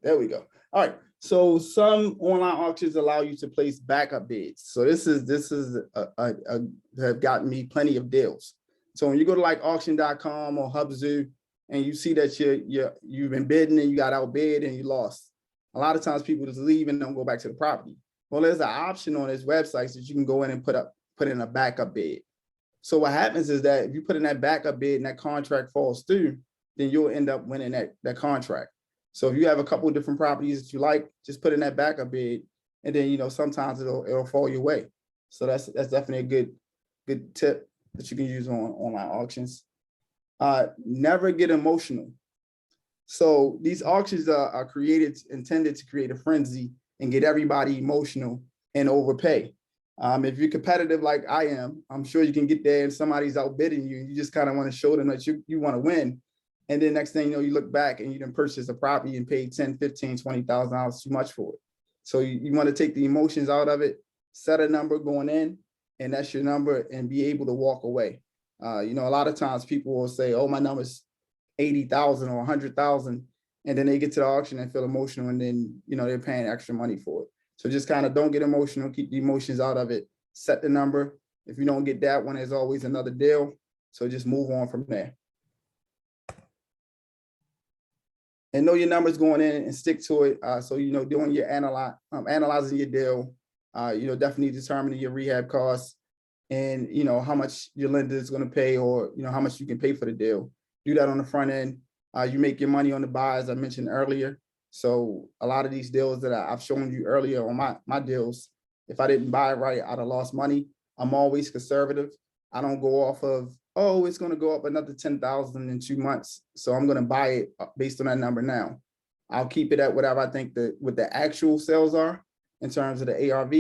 There we go. All right, so some online auctions allow you to place backup bids. So this is have gotten me plenty of deals. So when you go to like auction.com or Hubzoo and you see that you've been bidding and you got outbid and you lost, a lot of times people just leave and don't go back to the property. Well, there's an option on this website that you can go in and put in a backup bid. So what happens is that if you put in that backup bid and that contract falls through, then you'll end up winning that contract. So if you have a couple of different properties that you like, just put in that backup bid, and then sometimes it'll fall your way. So that's definitely a good tip that you can use on online auctions. Never get emotional. So these auctions are intended to create a frenzy and get everybody emotional and overpay. If you're competitive like I am, I'm sure you can get there and somebody's outbidding you and you just kind of want to show them that you want to win. And then next thing you know, you look back and you didn't purchase a property and paid $10,000, $15,000, $20,000 too much for it. So you want to take the emotions out of it, set a number going in, and that's your number, and be able to walk away. A lot of times people will say, oh, my number's 80,000 or 100,000. And then they get to the auction and feel emotional, and then, they're paying extra money for it. So just kind of don't get emotional, keep the emotions out of it, set the number. If you don't get that one, there's always another deal. So just move on from there. And know your numbers going in and stick to it. So, doing your analyzing your deal, definitely determining your rehab costs and, how much your lender is going to pay, or, how much you can pay for the deal. Do that on the front end. You make your money on the buy, as I mentioned earlier. So a lot of these deals that I've shown you earlier on my deals, if I didn't buy it right, I'd have lost money. I'm always conservative. I don't go off of, oh, it's going to go up another 10,000 in 2 months, so I'm going to buy it based on that number now. I'll keep it at whatever I think what the actual sales are in terms of the ARV,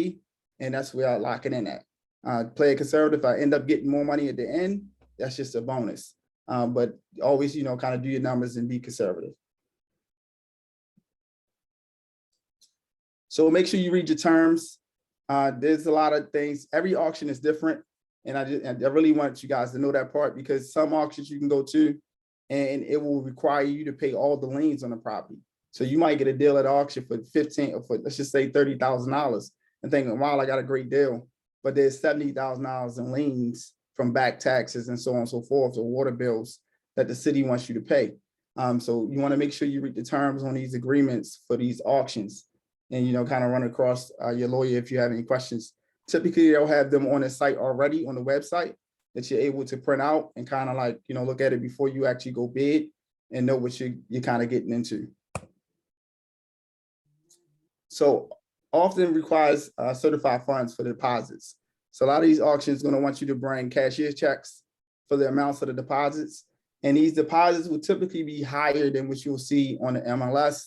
and that's where I lock it in at. Play it conservative. If I end up getting more money at the end, that's just a bonus. But always, kind of do your numbers and be conservative. So make sure you read your terms. There's a lot of things. Every auction is different. And I really want you guys to know that part, because some auctions you can go to and it will require you to pay all the liens on the property. So you might get a deal at auction for $15,000 or for, let's just say $30,000, and thinking, wow, I got a great deal. But there's $70,000 in liens from back taxes and so on and so forth, or water bills that the city wants you to pay. So you want to make sure you read the terms on these agreements for these auctions, and kind of run across your lawyer if you have any questions. Typically, they'll have them on the site already on the website that you're able to print out and kind of like, look at it before you actually go bid and know what you're kind of getting into. So often requires certified funds for the deposits. So a lot of these auctions are going to want you to bring cashier's checks for the amounts of the deposits. And these deposits will typically be higher than what you'll see on the MLS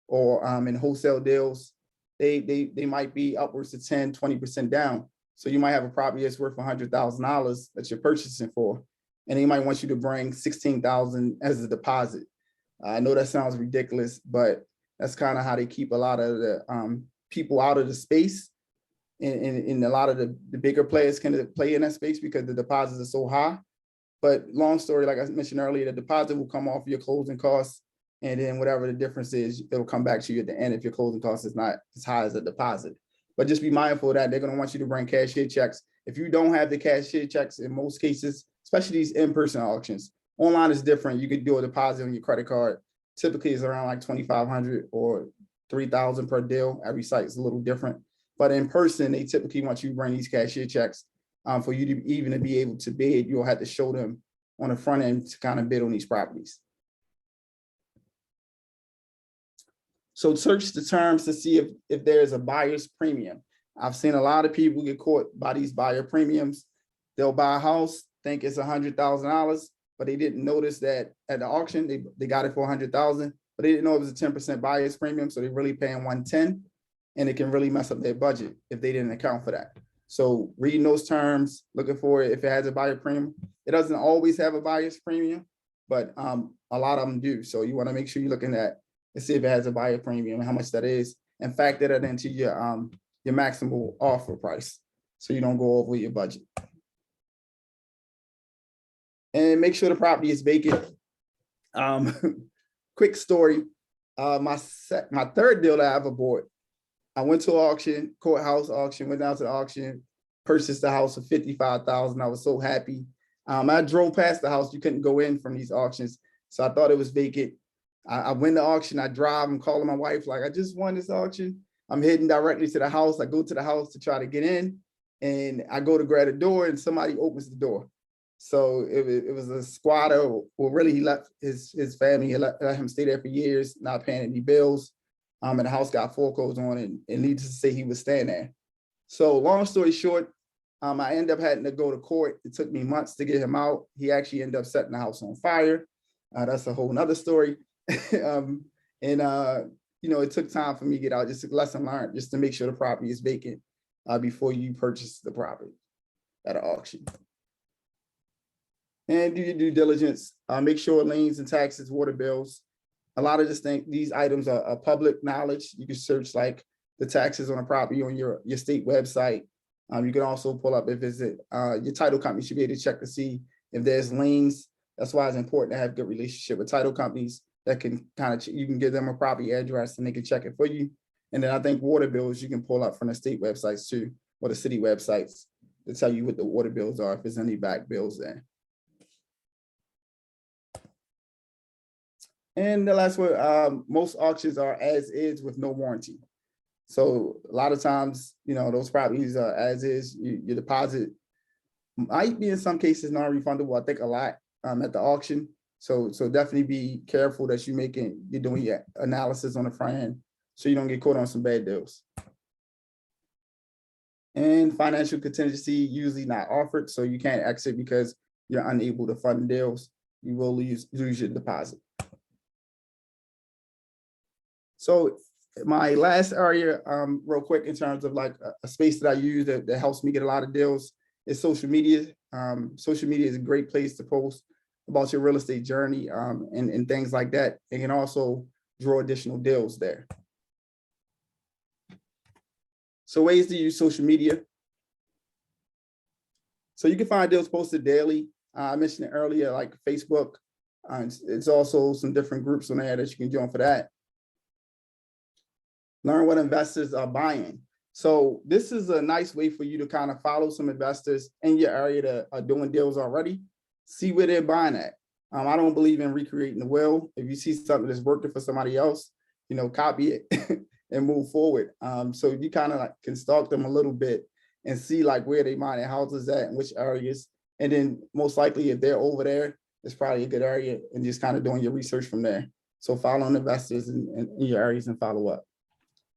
or in wholesale deals. They might be upwards to 10, 20% down. So you might have a property that's worth $100,000 that you're purchasing for, and they might want you to bring $16,000 as a deposit. I know that sounds ridiculous, but that's kind of how they keep a lot of the people out of the space. And a lot of the bigger players can play in that space because the deposits are so high. But long story, like I mentioned earlier, the deposit will come off your closing costs. And then whatever the difference is, it'll come back to you at the end if your closing cost is not as high as a deposit. But just be mindful of that. They're going to want you to bring cashier checks. If you don't have the cashier checks in most cases, especially these in-person auctions, online is different. You could do a deposit on your credit card. Typically, it's around like $2,500 or $3,000 per deal. Every site is a little different. But in person, they typically want you to bring these cashier checks for you to even to be able to bid. You'll have to show them on the front end to kind of bid on these properties. So search the terms to see if there's a buyer's premium. I've seen a lot of people get caught by these buyer premiums. They'll buy a house, think it's $100,000, but they didn't notice that at the auction, they got it for $100,000, but they didn't know it was a 10% buyer's premium. So they're really paying $110,000, and it can really mess up their budget if they didn't account for that. So reading those terms, looking for it if it has a buyer premium. It doesn't always have a buyer's premium, but a lot of them do. So you want to make sure you're looking at and see if it has a buyer premium and how much that is, and factor that into your maximum offer price, so you don't go over your budget. And make sure the property is vacant. Quick story. My third deal that I ever bought, I went to auction, courthouse auction, went down to the auction, purchased the house for $55,000. I was so happy. I drove past the house. You couldn't go in from these auctions. So I thought it was vacant. I went to auction. I drive. I'm calling my wife like, I just won this auction. I'm heading directly to the house. I go to the house to try to get in, and I go to grab the door, and somebody opens the door. So it was a squatter. Well, really, he left his family. He let him stay there for years, not paying any bills. And the house got foreclosed on, and needless to say, he was staying there. So long story short, I ended up having to go to court. It took me months to get him out. He actually ended up setting the house on fire. That's a whole nother story. It took time for me to get out. Just a lesson learned, just to make sure the property is vacant before you purchase the property at an auction. And do your due diligence. Make sure liens and taxes, water bills. A lot of these items are public knowledge. You can search like the taxes on a property on your state website. You can also pull up and visit your title company. Should be able to check to see if there's liens. That's why it's important to have good relationship with title companies that can you can give them a property address and they can check it for you. And then I think water bills you can pull up from the state websites too, or the city websites to tell you what the water bills are, if there's any back bills there. And the last one, most auctions are as is with no warranty. So a lot of times, those properties are as is. Your deposit might be in some cases non-refundable. I think a lot at the auction. So definitely be careful that you're doing your analysis on the front end so you don't get caught on some bad deals. And financial contingency usually not offered, so you can't exit because you're unable to fund deals. You will lose your deposit. So my last area, real quick, in terms of like a space that I use that helps me get a lot of deals is social media. Social media is a great place to post about your real estate journey and things like that. And can also draw additional deals there. So ways to use social media. So you can find deals posted daily. I mentioned it earlier, like Facebook. It's also some different groups on there that you can join for that. Learn what investors are buying. So this is a nice way for you to kind of follow some investors in your area that are doing deals already. See where they're buying at. I don't believe in recreating the wheel. If you see something that's working for somebody else, copy it and move forward. So you kind of can stalk them a little bit and see like where they buying their houses at and which areas. And then most likely if they're over there, it's probably a good area, and just kind of doing your research from there. So following investors in your areas and follow up.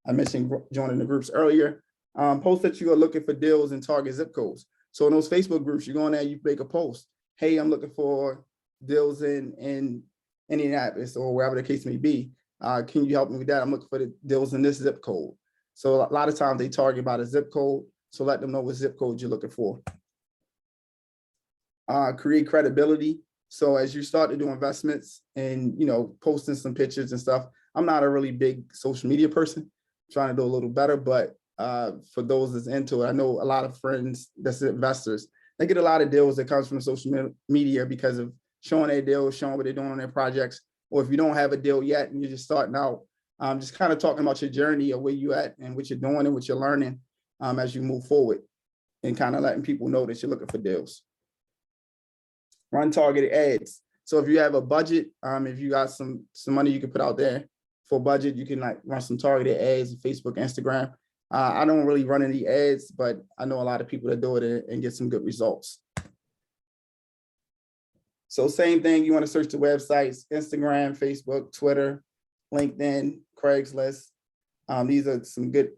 I mentioned joining the groups earlier. Post that you are looking for deals in target zip codes. So in those Facebook groups, you go in there, you make a post. Hey, I'm looking for deals in Indianapolis or wherever the case may be. Can you help me with that? I'm looking for the deals in this zip code. So a lot of times they target by the zip code. So let them know what zip code you're looking for. Create credibility. So as you start to do investments and posting some pictures and stuff, I'm not a really big social media person. Trying to do a little better, but for those that's into it, I know a lot of friends that's investors. They get a lot of deals that comes from social media because of showing their deals, showing what they're doing on their projects. Or if you don't have a deal yet and you're just starting out, just kind of talking about your journey of where you at and what you're doing and what you're learning as you move forward, and kind of letting people know that you're looking for deals. Run targeted ads. So if you have a budget, if you got some money you can put out there for budget, you can like run some targeted ads on Facebook, Instagram. I don't really run any ads, but I know a lot of people that do it and get some good results. So same thing, you want to search the websites, Instagram, Facebook, Twitter, LinkedIn, Craigslist. These are some good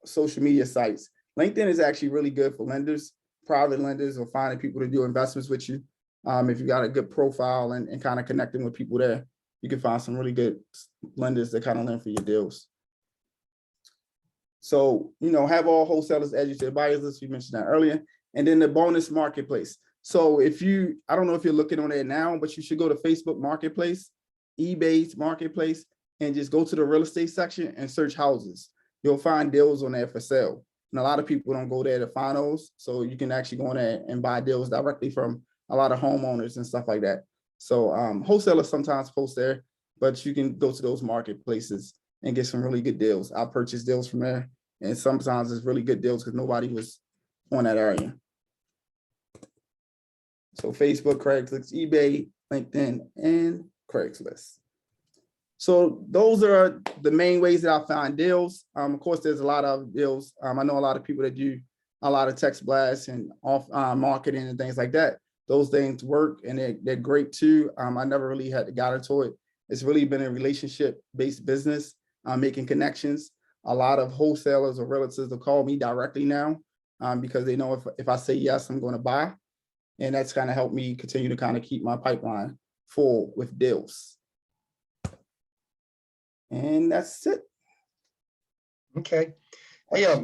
social media sites. LinkedIn is actually really good for lenders, private lenders, or finding people to do investments with you. If you got a good profile and kind of connecting with people there, you can find some really good lenders that kind of lend for your deals. So, have all wholesalers add you to the buyers list. You mentioned that earlier. And then the bonus marketplace. So I don't know if you're looking on it now, but you should go to Facebook Marketplace, eBay's Marketplace, and just go to the real estate section and search houses. You'll find deals on there for sale. And a lot of people don't go there to find those. So you can actually go in there and buy deals directly from a lot of homeowners and stuff like that. So wholesalers sometimes post there. but you can go to those marketplaces and get some really good deals. I purchase deals from there, and sometimes it's really good deals because nobody was on that area. So Facebook, Craigslist, eBay, LinkedIn, and Craigslist. So those are the main ways that I find deals. Of course, there's a lot of deals. I know a lot of people that do a lot of text blasts and off marketing and things like that. Those things work and they're great too. I never really had to get into it. It's really been a relationship-based business, making connections. A lot of wholesalers or relatives will call me directly now because they know if I say yes, I'm going to buy. And that's kind of helped me continue to kind of keep my pipeline full with deals. And that's it. Okay. Hey, yeah,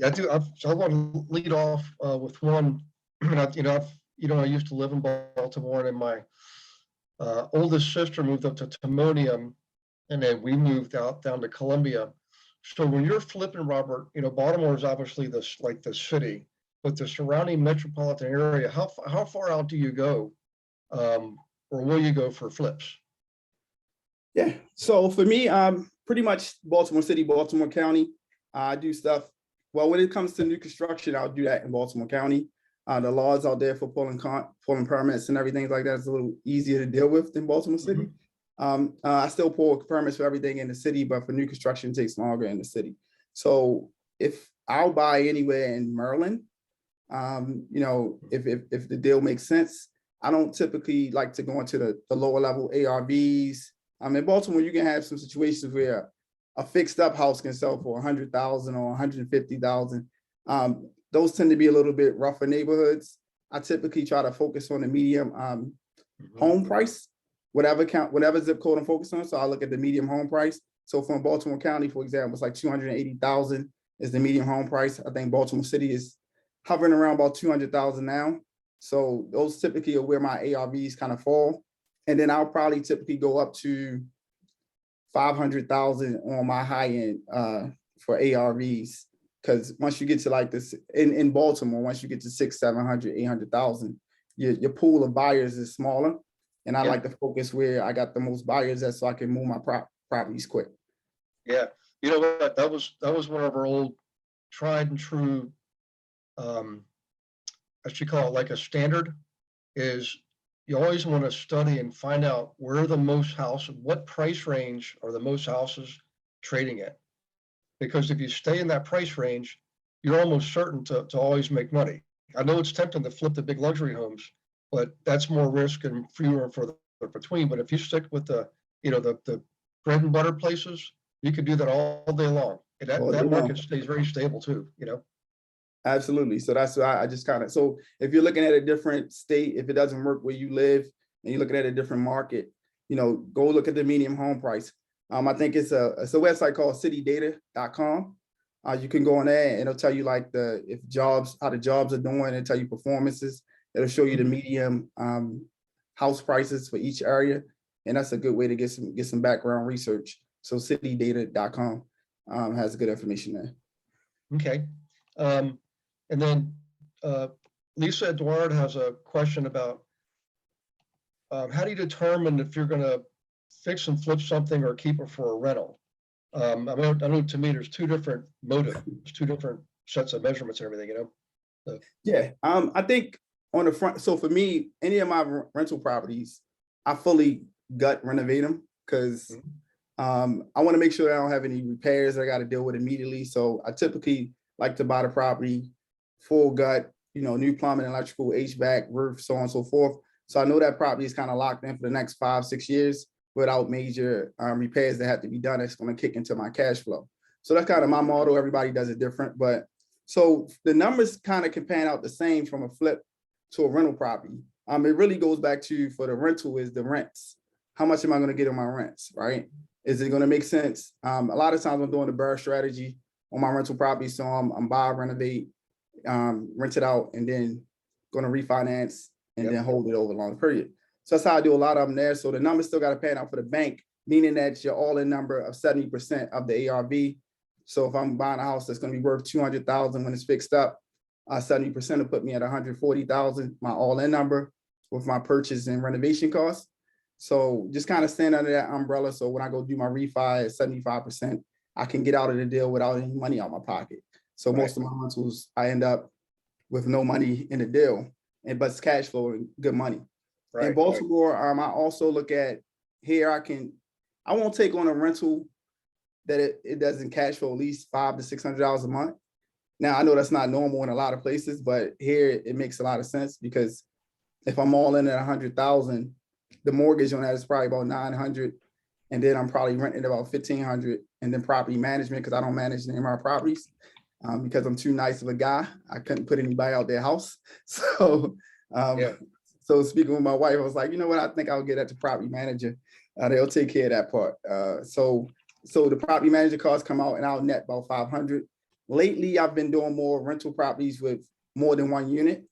I want to lead off with one. I used to live in Baltimore, and my oldest sister moved up to Timonium, and then we moved down to Columbia. So when you're flipping, Robert, Baltimore is obviously the city, but the surrounding metropolitan area, how far out do you go, or will you go for flips? Yeah. So for me, pretty much Baltimore City, Baltimore County. I do stuff. Well, when it comes to new construction, I'll do that in Baltimore County. The laws out there for pulling permits and everything like that is a little easier to deal with than Baltimore City. I still pull permits for everything in the city, but for new construction, it takes longer in the city. So if I'll buy anywhere in Maryland, if the deal makes sense, I don't typically like to go into the lower level ARVs. In Baltimore, you can have some situations where a fixed up house can sell for 100,000 or 150,000. Those tend to be a little bit rougher neighborhoods. I typically try to focus on the medium home price, whatever zip code I'm focused on. So I look at the medium home price. So from Baltimore County, for example, it's like 280,000 is the medium home price. I think Baltimore City is hovering around about 200,000 now. So those typically are where my ARVs kind of fall. And then I'll probably typically go up to 500,000 on my high end for ARVs. Because once you get to like this in Baltimore, once you get to 600, 700, 800,000, your pool of buyers is smaller. And I like to focus where I got the most buyers at so I can move my properties quick. Yeah, you know what? That was one of our old tried and true, I should call it like a standard, is you always want to study and find out where the most houses, what price range are the most houses trading at. Because if you stay in that price range, you're almost certain to always make money. I know it's tempting to flip the big luxury homes, but that's more risk and fewer and further between. But if you stick with the bread and butter places, you can do that all day long. And that market stays very stable too, Absolutely. So that's why I just kind of, so if you're looking at a different state, if it doesn't work where you live and you're looking at a different market, go look at the medium home price. I think it's a website called citydata.com. You can go on there and it'll tell you like how the jobs are doing, and tell you performances. It'll show you the medium house prices for each area. And that's a good way to get some background research. So citydata.com has good information there. Okay. And then Lisa Edward has a question about how do you determine if you're going to fix and flip something or keep it for a rental? I know to me there's two different motives, two different sets of measurements and everything, So. Yeah, I think on the front, so for me, any of my rental properties, I fully gut renovate them because I want to make sure I don't have any repairs that I got to deal with immediately. So I typically like to buy the property full gut, new plumbing, electrical, HVAC, roof, so on and so forth. So I know that property is kind of locked in for the next 5-6 years without major repairs that have to be done. That's going to kick into my cash flow. So that's kind of my model. Everybody does it different, but so the numbers kind of can pan out the same from a flip to a rental property. It really goes back to, for the rental, is the rents. How much am I going to get on my rents, right? Is it going to make sense? A lot of times I'm doing the BRRRR strategy on my rental property. So I'm buy, renovate, rent it out, and then going to refinance and then hold it over a long period. So that's how I do a lot of them there. So the numbers still got to pan out for the bank, meaning that your all-in number of 70% of the ARV. So if I'm buying a house that's going to be worth 200,000 when it's fixed up, 70% will put me at 140,000, my all-in number with my purchase and renovation costs. So just kind of stand under that umbrella. So when I go do my refi at 75%, I can get out of the deal without any money out my pocket. So most of my rentals, I end up with no money in the deal, but it's cash flow and good money. In Baltimore, I also look at here, I won't take on a rental that it doesn't cash flow at least $500 to $600 a month. Now, I know that's not normal in a lot of places, but here it makes a lot of sense because if I'm all in at 100,000, the mortgage on that is probably about 900. And then I'm probably renting about 1,500, and then property management, because I don't manage any of my properties because I'm too nice of a guy. I couldn't put anybody out their house. So, so speaking with my wife, I was like, you know what? I think I'll get at the property manager. They'll take care of that part. So the property manager costs come out and I'll net about 500. Lately, I've been doing more rental properties with more than one unit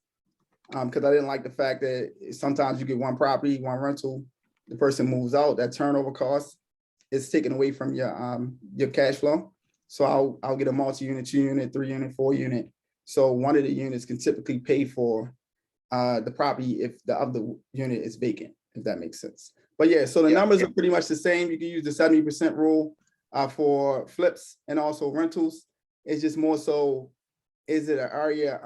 because I didn't like the fact that sometimes you get one property, one rental, the person moves out, that turnover cost is taken away from your cash flow. So I'll get a multi-unit, 2-unit, 3-unit, 4-unit. So one of the units can typically pay for the property if the other unit is vacant, if that makes sense. But yeah, so the numbers are pretty much the same. You can use the 70% rule for flips and also rentals. It's just more so, is it an area?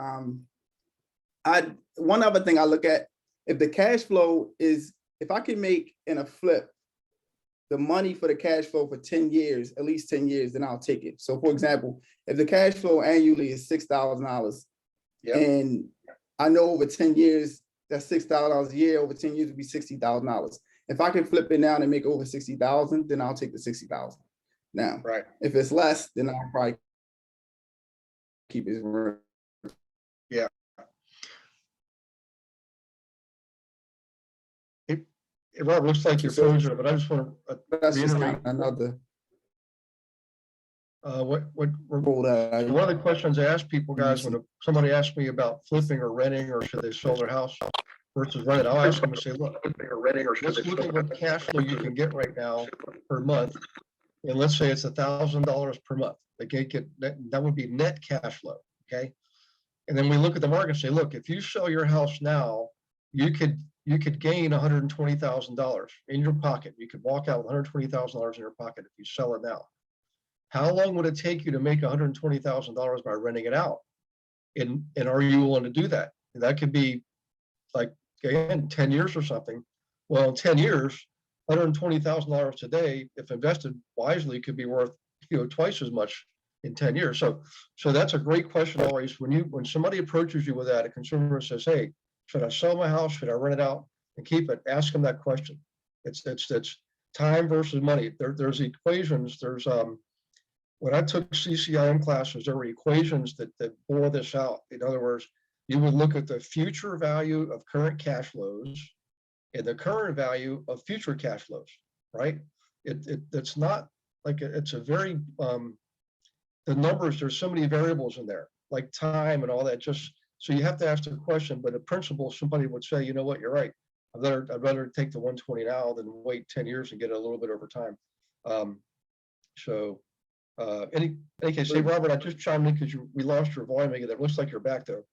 One other thing I look at, if the cash flow is, if I can make in a flip the money for the cash flow for 10 years, at least 10 years, then I'll take it. So for example, if the cash flow annually is $6,000 and I know over 10 years, that's $6,000 a year, over 10 years would be $60,000. If I can flip it now and make over 60,000, then I'll take the 60,000. Now, if it's less, then I'll probably keep it. Yeah. Robert, looks like you're frozen, but I just want to That's just reiterate kind of another what rule that one of the questions I ask people, guys, when somebody asks me about flipping or renting or should they sell their house versus rent it, I'll ask them to say, look, let's look at what cash flow you can get right now per month. And let's say it's $1,000 per month. That would be net cash flow. Okay. And then we look at the market and say, look, if you sell your house now, you could gain $120,000 in your pocket. You could walk out with $120,000 in your pocket if you sell it now. How long would it take you to make $120,000 by renting it out? And are you willing to do that? And that could be like, again, 10 years or something. Well, in 10 years, $120,000 today, if invested wisely, could be worth twice as much in 10 years. So that's a great question always. When somebody approaches you with that, a consumer says, hey, should I sell my house? Should I rent it out and keep it? Ask them that question. It's time versus money. There's equations. There's when I took CCIM classes, there were equations that bore this out. In other words, you would look at the future value of current cash flows and the current value of future cash flows, right? It's not like it's a very, the numbers, there's so many variables in there, like time and all that, just, so you have to ask the question, but in principle, somebody would say, you know what, you're right. I'd rather take the 120 now than wait 10 years and get it a little bit over time. Any case, hey, Robert, I just chimed in because we lost your volume again. It looks like you're back though.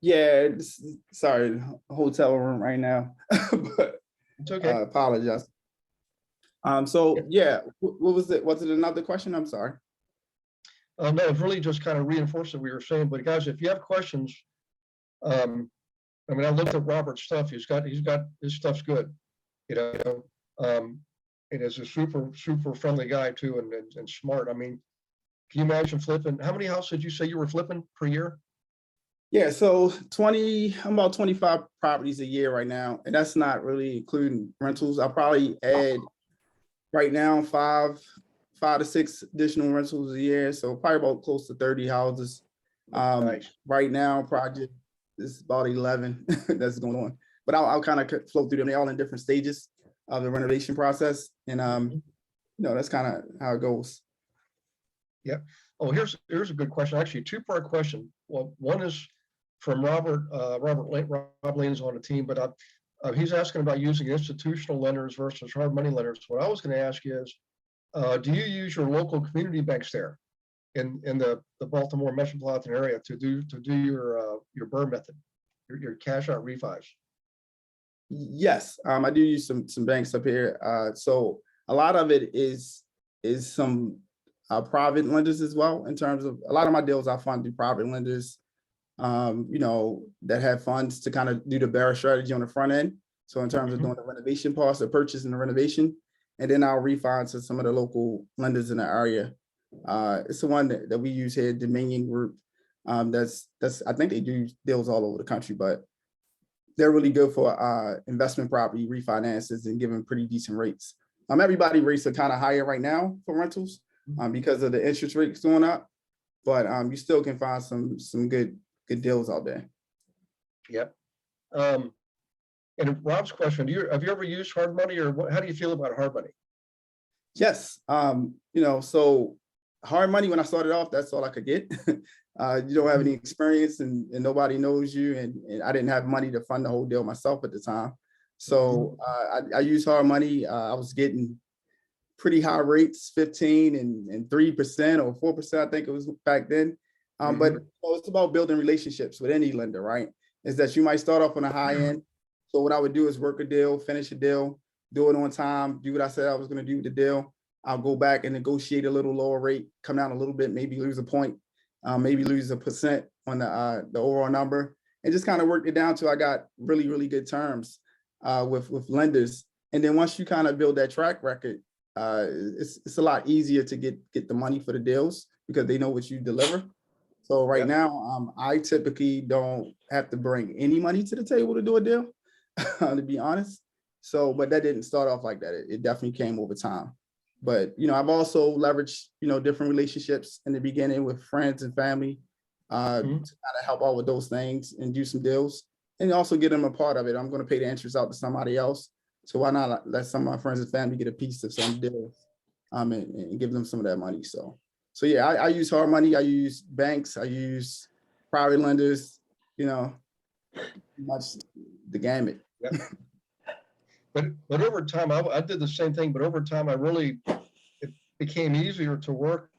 Yeah, sorry, hotel room right now, but it's okay. I apologize. So yeah, what was it? Was it another question? I'm sorry. No, it's really just kind of reinforcing what we were saying. But guys, if you have questions, I mean, I looked at Robert's stuff. He's got his stuff's good, and is a super friendly guy too, and smart. I mean, can you imagine flipping? How many houses did you say you were flipping per year? Yeah, so I'm about 25 properties a year right now, and that's not really including rentals. I'll probably add right now 5 to 6 additional rentals a year, so probably about close to 30 houses. Nice. Right now, project is about 11 that's going on, but I'll kind of flow through them. They're all in different stages of the renovation process, and that's kind of how it goes. Yeah. Oh, here's a good question. Actually, a 2-part question. Well, one is from Rob Lane is on the team, but he's asking about using institutional lenders versus hard money lenders. What I was going to ask you is, do you use your local community banks there in the Baltimore metropolitan area to do your BRRRR method, your cash out refis? Yes, I do use some banks up here. So a lot of it is some private lenders as well. In terms of a lot of my deals, I fund through private lenders, that have funds to kind of do the bearer strategy on the front end. So in terms of doing the renovation parts, the purchase and the renovation, and then I'll refinance to some of the local lenders in the area. It's the one that we use here, Dominion Group. That's I think they do deals all over the country, but they're really good for investment property refinances and giving pretty decent rates. Everybody rates are kind of higher right now for rentals because of the interest rates going up, but you still can find some good deals out there. Yep. And Rob's question, have you ever used hard money, or how do you feel about hard money? Yes, so hard money, when I started off, that's all I could get. You don't have any experience and nobody knows you, and I didn't have money to fund the whole deal myself at the time. So I used hard money. I was getting pretty high rates, 15 and 3% or 4%, I think it was back then. But it's about building relationships with any lender, right? Is that you might start off on a high end. So what I would do is work a deal, finish a deal, do it on time, do what I said I was going to do with the deal. I'll go back and negotiate a little lower rate, come down a little bit, maybe lose a point, maybe lose 1% on the overall number, and just kind of worked it down till I got really, really good terms with lenders. And then once you kind of build that track record, it's a lot easier to get the money for the deals because they know what you deliver. So right now, I typically don't have to bring any money to the table to do a deal, to be honest. So, but that didn't start off like that. It definitely came over time. But, I've also leveraged, different relationships in the beginning with friends and family to kind of help out with those things and do some deals and also get them a part of it. I'm going to pay the interest out to somebody else. So why not let some of my friends and family get a piece of some deals and give them some of that money. So yeah, I use hard money. I use banks. I use private lenders, much the gamut. Yeah. But over time, I did the same thing, but over time, it became easier to work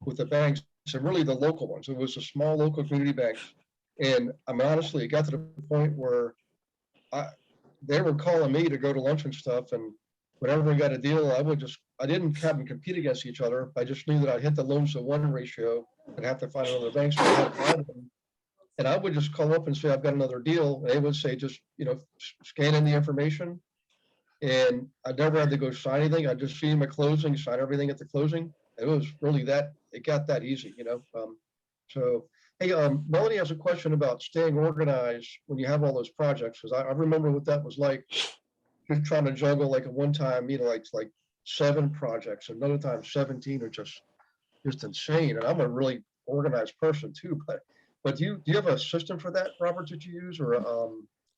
with the banks and really the local ones. It was the small local community banks. And honestly, it got to the point where they were calling me to go to lunch and stuff. And whenever we got a deal, I didn't have them compete against each other. I just knew that I'd hit the loans to one ratio and have to find another bank. So I had to find them. And I would just call up and say, I've got another deal. And they would say, just, scan in the information. And I never had to go sign anything. I just see them at closing, sign everything at the closing. It was really it got that easy, So, hey, Melanie has a question about staying organized when you have all those projects, because I remember what that was like, just trying to juggle like at one time, like 7 projects, another time 17 are just insane. And I'm a really organized person too, but do you have a system for that, Robert, that you use, or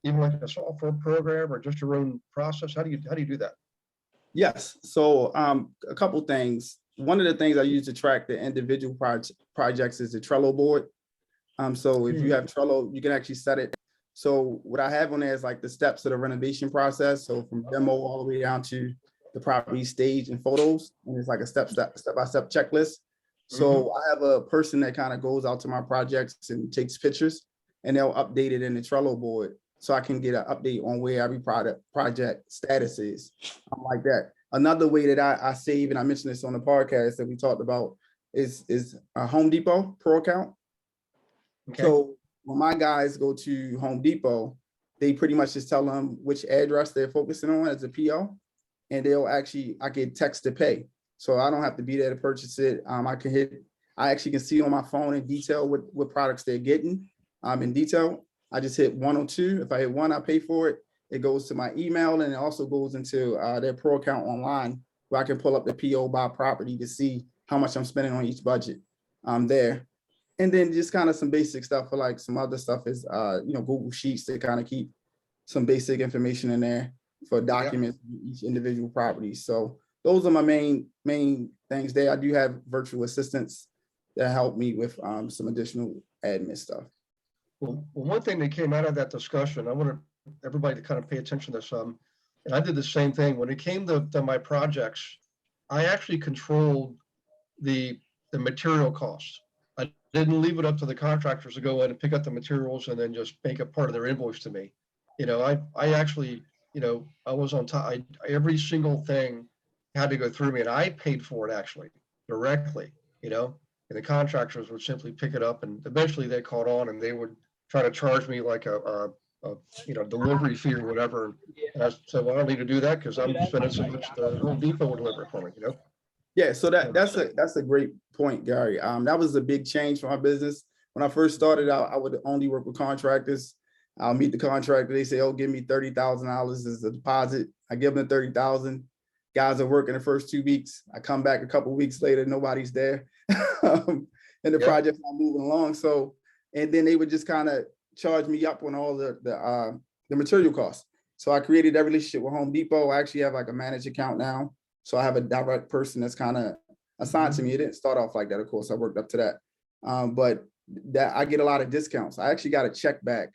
even like a software program or just your own process? How do you do that? Yes. So a couple things. One of the things I use to track the individual projects is the Trello board. So if you have Trello, you can actually set it. So what I have on there is like the steps of the renovation process. So from demo all the way down to the property stage and photos. And it's like a step-by-step checklist. So I have a person that kind of goes out to my projects and takes pictures, and they'll update it in the Trello board so I can get an update on where every project status is. Like that. Another way that I save, and I mentioned this on the podcast that we talked about, is a Home Depot Pro account. Okay. So when my guys go to Home Depot, they pretty much just tell them which address they're focusing on as a PO, and I get text to pay. So I don't have to be there to purchase it. I actually can see on my phone in detail what products they're getting in detail. I just hit 1 or 2. If I hit 1, I pay for it. It goes to my email, and it also goes into their pro account online, where I can pull up the PO by property to see how much I'm spending on each budget there. And then just kind of some basic stuff for like some other stuff is, Google Sheets to kind of keep some basic information in there for documents each individual property. So those are my main things there. I do have virtual assistants that help me with some additional admin stuff. Well, one thing that came out of that discussion, I want everybody to kind of pay attention to some, and I did the same thing. When it came to my projects, I actually controlled the material costs. I didn't leave it up to the contractors to go in and pick up the materials and then just make it part of their invoice to me. I actually, I was on top, every single thing had to go through me and I paid for it actually directly, and the contractors would simply pick it up and eventually they caught on and they would try to charge me like a delivery fee or whatever. And I said, well, I don't need to do that because I'm spending so much, the Home Depot would deliver it for me, Yeah, so that's a great point, Gary. That was a big change for my business. When I first started out, I would only work with contractors. I'll meet the contractor. They say, "Oh, give me $30,000 as a deposit." I give them 30,000. Guys are working the first 2 weeks. I come back a couple weeks later, nobody's there, and the Yep. project's not moving along. So, and then they would just kind of charge me up on all the material costs. So I created that relationship with Home Depot. I actually have like a managed account now. So I have a direct person that's kind of assigned to me. It didn't start off like that, of course. I worked up to that. But that I get a lot of discounts. I actually got a check back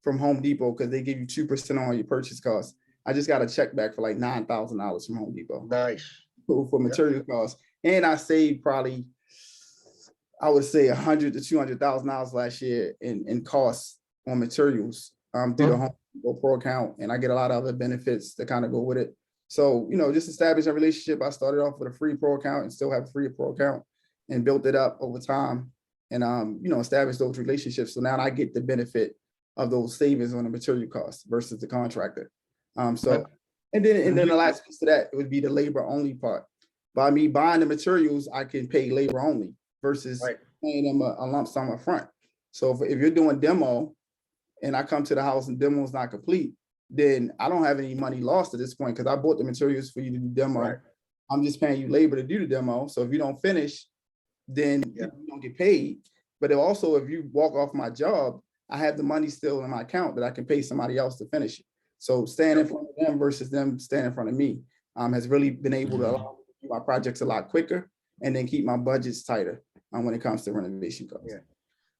from Home Depot because they give you 2% on your purchase costs. I just got a check back for like $9,000 from Home Depot Nice. for material costs. And I saved probably, I would say $100,000 to $200,000 last year in costs on materials through the Home Depot Pro account. And I get a lot of other benefits that kind of go with it. So, just establish a relationship. I started off with a free pro account and still have a free pro account and built it up over time and, established those relationships. So now I get the benefit of those savings on the material costs versus the contractor. And then the last piece of that, it would be the labor only part. By me buying the materials, I can pay labor only versus paying them a lump sum up front. So if you're doing demo and I come to the house and demo is not complete, then I don't have any money lost at this point because I bought the materials for you to do demo. Right. I'm just paying you labor to do the demo. So if you don't finish, then you don't get paid. But also, if you walk off my job, I have the money still in my account that I can pay somebody else to finish it. So staying in front of them versus them staying in front of me has really been able to allow me to do my projects a lot quicker and then keep my budgets tighter when it comes to renovation costs. Yeah.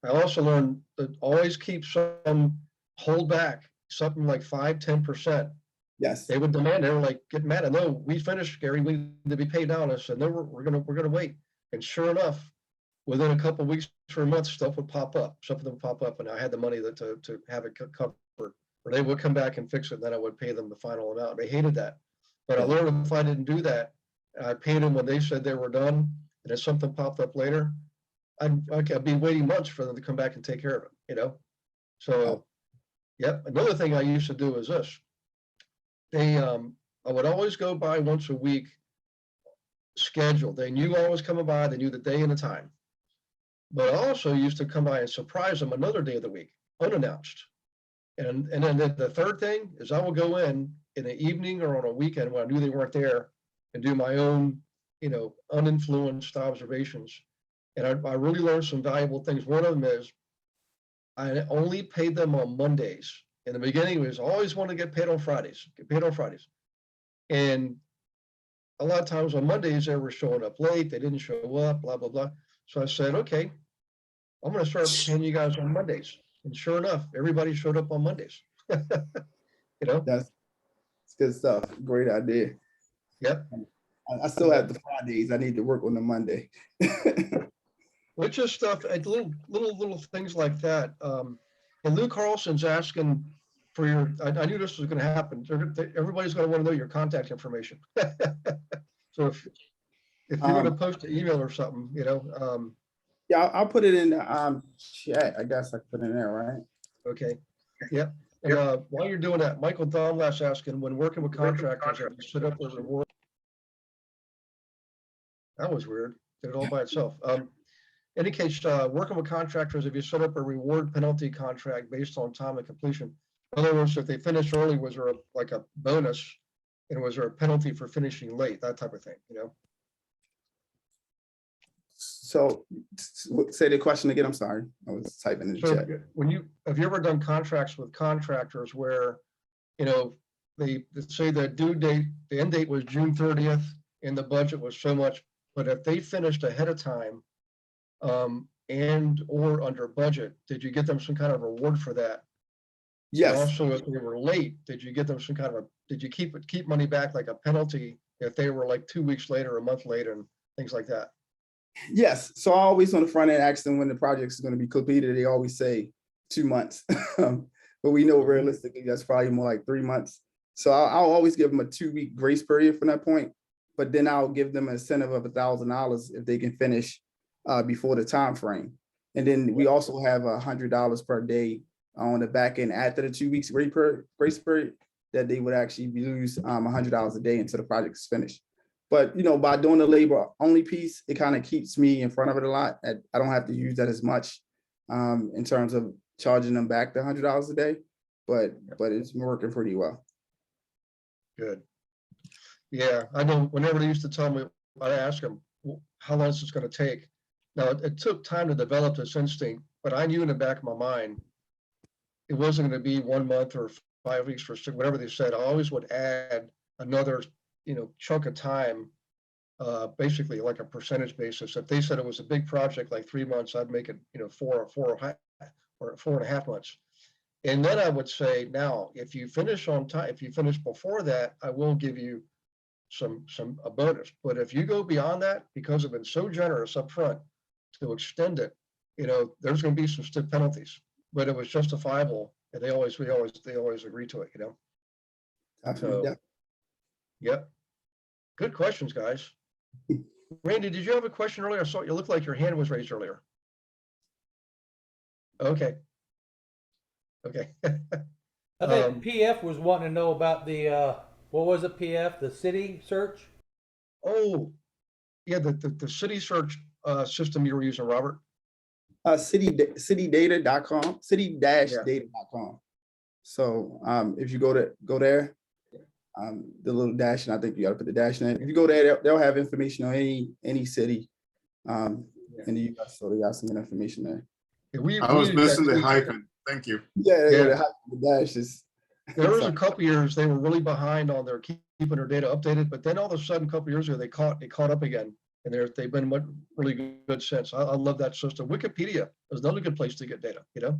I also learned that always keep some hold back, something like 5–10%. Yes. They would demand, they were like, get mad. And no, we finished, Gary, we need to be paid down. I said, no, we're gonna wait. And sure enough, within a couple of weeks or a month, stuff would pop up. Something would pop up, and I had the money to have it covered. Or they would come back and fix it, and then I would pay them the final amount. They hated that. But I learned if I didn't do that, I paid them when they said they were done, and if something popped up later, I'd be waiting months for them to come back and take care of it, So, yep. Another thing I used to do is this. I would always go by once a week scheduled. They knew I was coming by. They knew the day and the time. But I also used to come by and surprise them another day of the week, unannounced. And then the third thing is I will go in the evening or on a weekend when I knew they weren't there and do my own, uninfluenced observations. And I really learned some valuable things. One of them is I only paid them on Mondays. In the beginning, it was always want to get paid on Fridays, And a lot of times on Mondays, they were showing up late. They didn't show up, blah, blah, blah. So I said, okay, I'm going to start paying you guys on Mondays. And sure enough, everybody showed up on Mondays. That's good stuff. Great idea. Yep. I still have the Fridays. I need to work on the Monday. Which is stuff, little things like that. And Lou Carlson's asking for your, I knew this was going to happen. Everybody's going to want to know your contact information. So if you're going to post an email or something, Yeah, I'll put it in the chat. I guess I put it in there, right? Okay. Yep. And while you're doing that, Michael Donlass asking, when working with contractors, have you set up a reward? That was weird. Did it all by itself. Any case, working with contractors, if you set up a reward penalty contract based on time of completion. In other words, if they finish early, was there like a bonus, and was there a penalty for finishing late? That type of thing, So say the question again. I'm sorry. I was typing in the chat. Have you ever done contracts with contractors where, they say the due date, the end date was June 30th and the budget was so much, but if they finished ahead of time and or under budget, did you get them some kind of reward for that? Yes. And also, if they were late, did you get them some kind of did you keep money back, like a penalty if they were like 2 weeks later, a month later, and things like that? Yes. So I always on the front end ask them when the project is going to be completed. They always say 2 months. but we know realistically that's probably more like 3 months. So I'll always give them a 2-week grace period from that point, but then I'll give them an incentive of $1,000 if they can finish before the time frame. And then we also have $100 per day on the back end after the 2 weeks grace period that they would actually lose $100 a day until the project is finished. But by doing the labor only piece, it kind of keeps me in front of it a lot. I don't have to use that as much in terms of charging them back the $100 a day, but it's working pretty well. Good. Yeah, I know whenever they used to tell me, I'd ask them, how long is this going to take? Now, it took time to develop this instinct, but I knew in the back of my mind, it wasn't going to be 1 month or 5 weeks or whatever they said. I always would add another, chunk of time, basically like a percentage basis. If they said it was a big project, like 3 months, I'd make it, 4.5 months. And then I would say, now, if you finish on time, if you finish before that, I will give you a bonus. But if you go beyond that, because I've been so generous up front to extend it, there's going to be some stiff penalties. But it was justifiable, and they always agree to it. Definitely, So, yep. Good questions, guys. Randy, did you have a question earlier? I saw you looked like your hand was raised earlier. Okay. Okay. I think PF was wanting to know about the, what was it, PF, the city search? Oh, yeah, the city search system you were using, Robert. Citydata.com, city-data.com. So if you go there, the little dash, and I think you got to put the dash in it. If you go there, they'll have information on any city in the US. So they got some information there. Yeah, I was used missing that the too. hyphen. Thank you. Yeah, Yeah. the dash is. There was a couple years they were really behind on their keeping their data updated, but then all of a sudden, a couple years ago, it caught up again, and they've been really good since. I love that system. Wikipedia is another good place to get data. Yeah,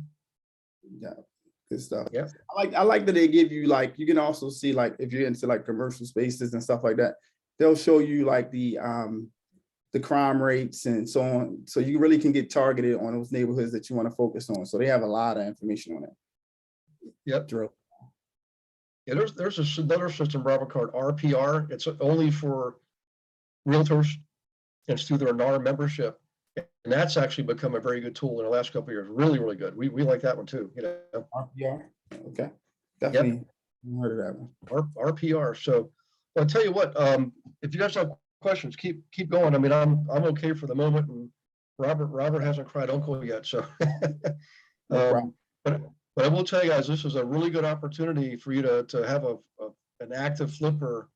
good stuff. Yeah. I like that they give you, like, you can also see, like, if you're into like commercial spaces and stuff like that, they'll show you like the crime rates and so on. So you really can get targeted on those neighborhoods that you want to focus on. So they have a lot of information on it. Yep. Drill. Yeah, there's another system, Robert, called RPR. It's only for realtors. It's through their NAR membership. And that's actually become a very good tool in the last couple of years. Really, really good. We like that one too. RPR. Okay. Definitely heard of that one. RPR. So I'll tell you what, if you guys have questions, keep going. I mean, I'm okay for the moment, and Robert hasn't cried uncle yet. So No problem. But I will tell you guys, this is a really good opportunity for you to have an active flipper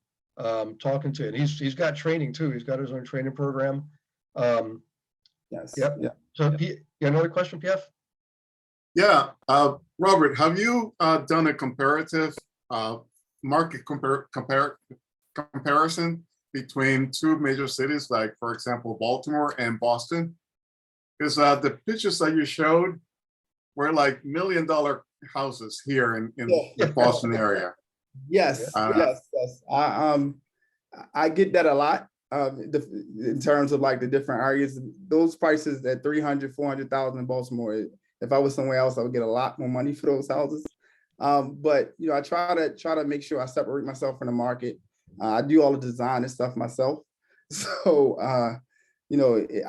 talking to it. He's got training too. He's got his own training program. Yes. Yep. Yeah. So another question, PF? Yeah, Robert, have you done a comparative market comparison between two major cities, like, for example, Baltimore and Boston? Because the pictures that you showed were like $1 million houses here in the Boston area. Yes. Yes. I get that a lot. In terms of like the different areas, those prices at 300, 400,000 in Baltimore. If I was somewhere else, I would get a lot more money for those houses. But I try to make sure I separate myself from the market. I do all the design and stuff myself. So I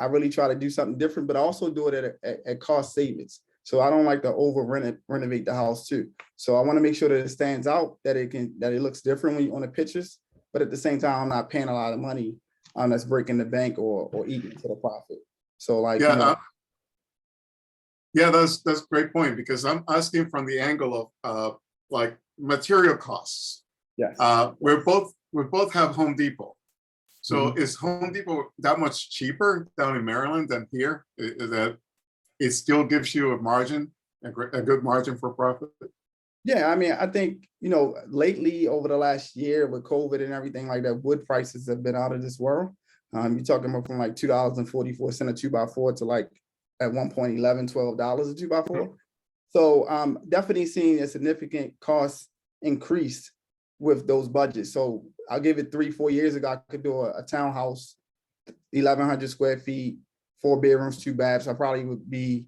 really try to do something different, but I also do it at cost savings. So I don't like to renovate the house too. So I want to make sure that it stands out, that it looks different when you on the pictures, but at the same time, I'm not paying a lot of money that's breaking the bank or eating to the profit. So like, that's a great point, because I'm asking from the angle of like material costs. Yes. We both have Home Depot. So is Home Depot that much cheaper down in Maryland than here? Is that it still gives you a margin, a good margin for profit? Yeah, I mean, I think, lately over the last year with COVID and everything like that, wood prices have been out of this world. You're talking about from like $2.44 a 2x4 to like at one point $11, $12 a 2x4. So definitely seeing a significant cost increase with those budgets. So I'll give it 3-4 years ago, I could do a townhouse, 1,100 square feet, 4 bedrooms, 2 baths. I probably would be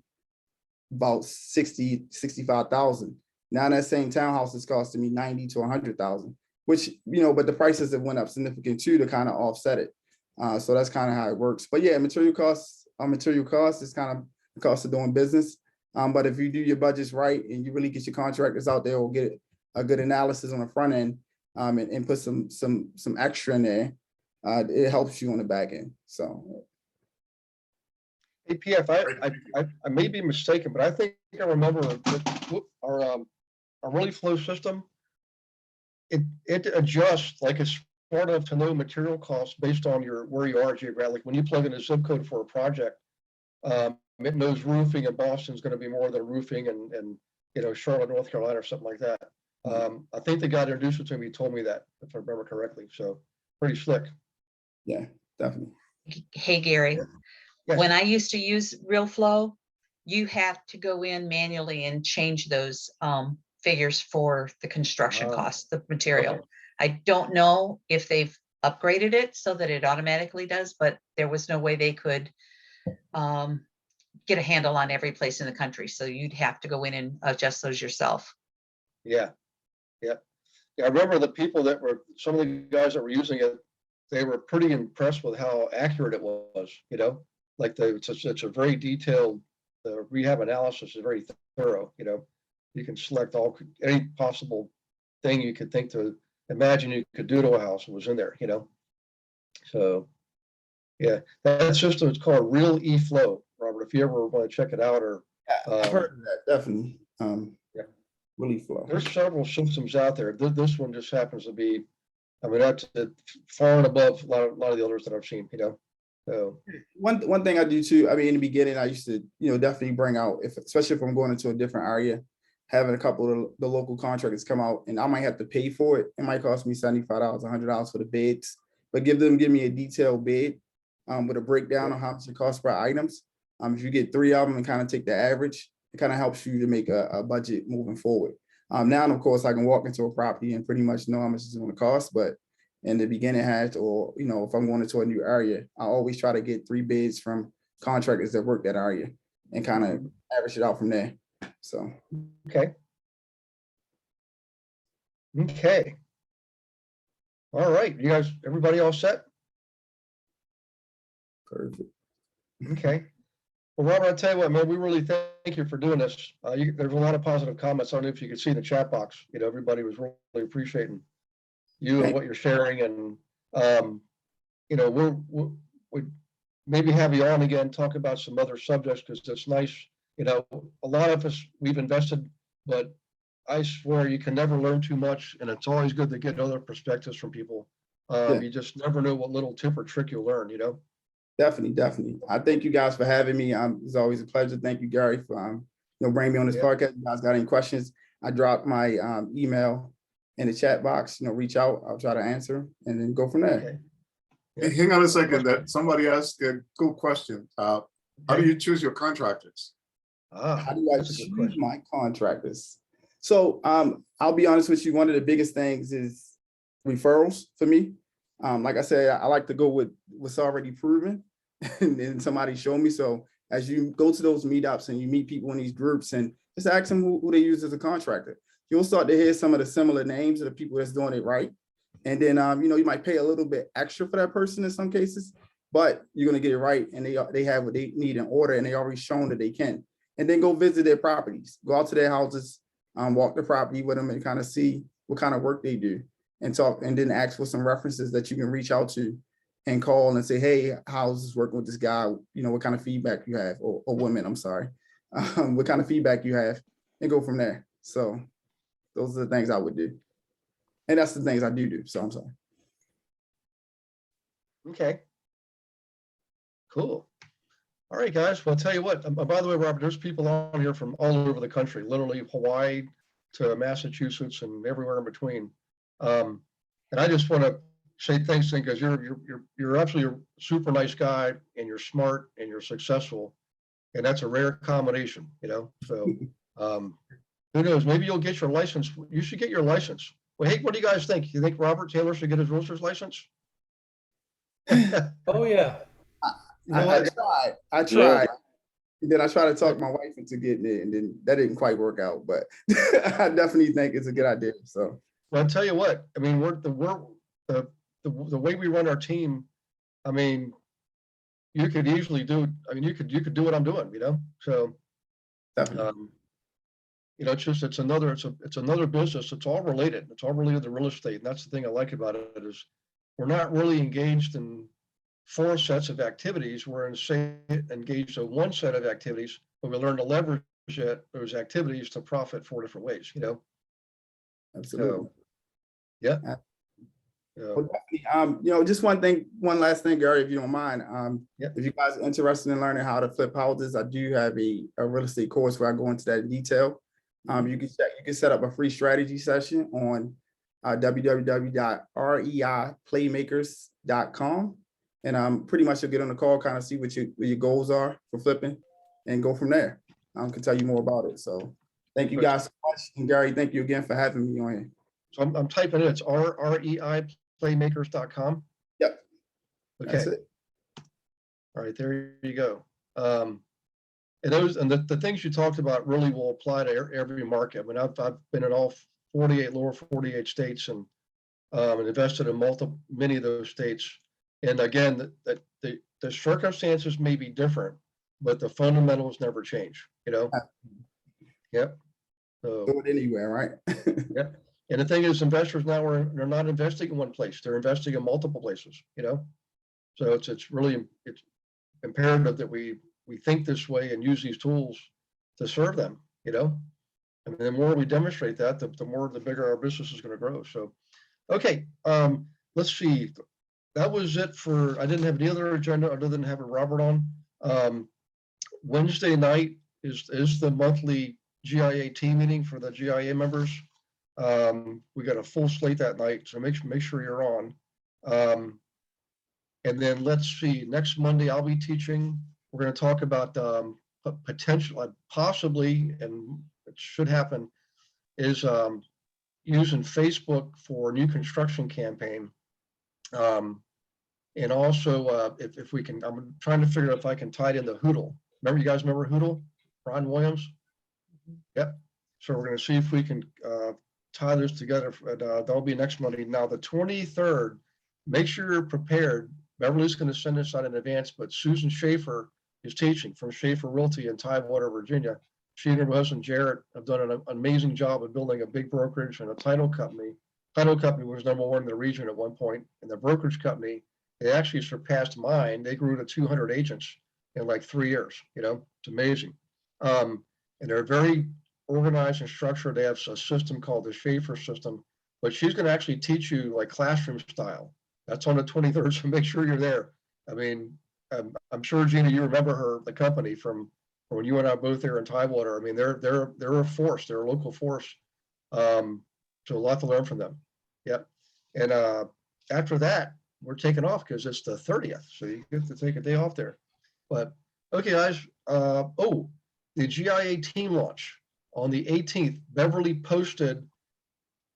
about 60, 65,000. Now that same townhouse is costing me 90 to 100,000, which, you know, but the prices have went up significant too to kind of offset it. So that's kind of how it works. But yeah, material costs is kind of the cost of doing business. But if you do your budgets right and you really get your contractors out there, will get a good analysis on the front end, and put some extra in there, it helps you on the back end. So. Hey, PF, I may be mistaken, but I think I remember that our really flow system, it adjusts, like it's smart enough to know material costs based on where you are geographically. When you plug in a zip code for a project, it knows roofing in Boston is going to be more than roofing and you know, Charlotte, North Carolina, or something like that. I think the guy that introduced it to me told me that, if I remember correctly. So pretty slick. Yeah, definitely. Hey, Gary, Yes. when I used to use RealFlow, you have to go in manually and change those figures for the construction costs, the material. Okay. I don't know if they've upgraded it so that it automatically does, but there was no way they could get a handle on every place in the country. So you'd have to go in and adjust those yourself. Yeah. I remember the people that were, some of the guys that were using it, they were pretty impressed with how accurate it was, you know, like it's a very detailed, the rehab analysis is very thorough, you know, you can select any possible thing you could think to imagine you could do to a house was in there, you know. So yeah, that system is called Real eFlow, Robert, if you ever want to check it out, or I've heard of that, definitely. Yeah. Really flow. there's several systems out there. This one just happens to be, I mean, that's far and above a lot of the others that I've seen, you know. So One thing I do too, I mean, in the beginning, I used to, you know, definitely bring out, especially if I'm going into a different area, having a couple of the local contractors come out, and I might have to pay for it. It might cost me $75, $100 for the bids, but give me a detailed bid with a breakdown on how much it costs per items. If you get 3 of them and kind of take the average, it kind of helps you to make a budget moving forward. Now, of course, I can walk into a property and pretty much know how much it's going to cost, but in the beginning or, you know, if I'm going into a new area, I always try to get 3 bids from contractors that work that area and kind of average it out from there. So. okay. All right, you guys, everybody all set? Perfect. Okay. Well, Robert, I'll tell you what, man, we really thank you for doing this. There's a lot of positive comments. I don't know if you could see in the chat box, you know, everybody was really appreciating you and what you're sharing. And, you know, we maybe have you on again, talk about some other subjects, because it's nice. You know, a lot of us, we've invested, but I swear you can never learn too much. And it's always good to get other perspectives from people. You just never know what little tip or trick you'll learn, you know? Definitely. I thank you guys for having me. It's always a pleasure. Thank you, Gary, for you know, bringing me on this podcast. You guys got any questions? I dropped my email in the chat box. You know, reach out. I'll try to answer and then go from there. Okay. Hey, hang on a second. That somebody asked a good question. How do you choose your contractors? How do I choose my contractors? So I'll be honest with you. One of the biggest things is referrals for me. Like I said, I like to go with what's already proven and then somebody show me. So as you go to those meetups and you meet people in these groups and just ask them who they use as a contractor, you'll start to hear some of the similar names of the people that's doing it right. And then, you know, you might pay a little bit extra for that person in some cases, but you're going to get it right. And they have what they need in order, and they already shown that they can. And then go visit their properties, go out to their houses, walk the property with them and kind of see what kind of work they do and talk, and then ask for some references that you can reach out to and call and say, hey, how's this working with this guy? You know, what kind of feedback you have, or women, I'm sorry. What kind of feedback you have, and go from there. So those are the things I would do. And that's the things I do. So I'm sorry. Okay. Cool. All right, guys. Well, I'll tell you what, by the way, Robert, there's people on here from all over the country, literally Hawaii to Massachusetts and everywhere in between. And I just want to say thanks, because you're absolutely a super nice guy, and you're smart and you're successful. And that's a rare combination, you know? So who knows, maybe you'll get your license. You should get your license. Well, hey, what do you guys think? You think Robert Taylor should get his realtor's license? Oh, yeah. I tried. Then I tried to talk my wife into getting it, and then that didn't quite work out. But I definitely think it's a good idea. So Well, I'll tell you what, I mean, the way we run our team, I mean, you could easily do, I mean, you could do what I'm doing, you know? So, definitely. it's another business. It's all related. It's all related to real estate. And that's the thing I like about it is we're not really engaged in 4 sets of activities. We're engaged in 1 set of activities, but we learn to leverage those activities to profit 4 different ways, you know? Absolutely. Yeah. Well, definitely, just one last thing, Gary, if you don't mind. Yep. If you guys are interested in learning how to flip houses, I do have a real estate course where I go into that in detail. You can set up a free strategy session on www.reiplaymakers.com. And pretty much you'll get on the call, kind of see what your goals are for flipping and go from there. I can tell you more about it. So thank you guys so much. And Gary, thank you again for having me on here. So I'm typing it. It's reiplaymakers.com. Yep. Okay. That's it. All right, there you go. And the things you talked about really will apply to every market. I mean, I've been in all 48 lower 48 states and invested in many of those states. And again, the circumstances may be different, but the fundamentals never change, you know? Yep. So, Do it anywhere, right? yep. And the thing is, investors now they're not investing in one place; they're investing in multiple places. You know, so it's imperative that we think this way and use these tools to serve them. You know, and the more we demonstrate that, the bigger our business is going to grow. So, okay, let's see. That was it for. I didn't have any other agenda other than having Robert on. Wednesday night is the monthly GIA team meeting for the GIA members. We got a full slate that night, so make sure you're on. And then let's see, next Monday I'll be teaching. We're going to talk about potential, possibly, and it should happen, is using Facebook for new construction campaign. And also, if we can, I'm trying to figure out if I can tie it into Hoodle. You guys remember Hoodle? Ron Williams? Yep. So we're going to see if we can tie this together. That'll be next Monday. Now, the 23rd, make sure you're prepared. Beverly's going to send this out in advance, but Susan Schaefer is teaching from Schaefer Realty in Tidewater, Virginia. She and her husband, Jarrett, have done an amazing job of building a big brokerage and a title company. Title company was #1 in the region at one point, and the brokerage company, they actually surpassed mine. They grew to 200 agents in like 3 years. You know, it's amazing. And they're very organized and structured. They have a system called the Schaefer system, but she's going to actually teach you like classroom style. That's on the 23rd, so make sure you're there. I mean, I'm sure, Gina, you remember the company from when you and I both there in Tidewater. I mean, they're a force. They're a local force. So a lot to learn from them. Yep. And after that, we're taking off because it's the 30th, so you get to take a day off there. But okay, guys. The GIA team launch on the 18th. Beverly posted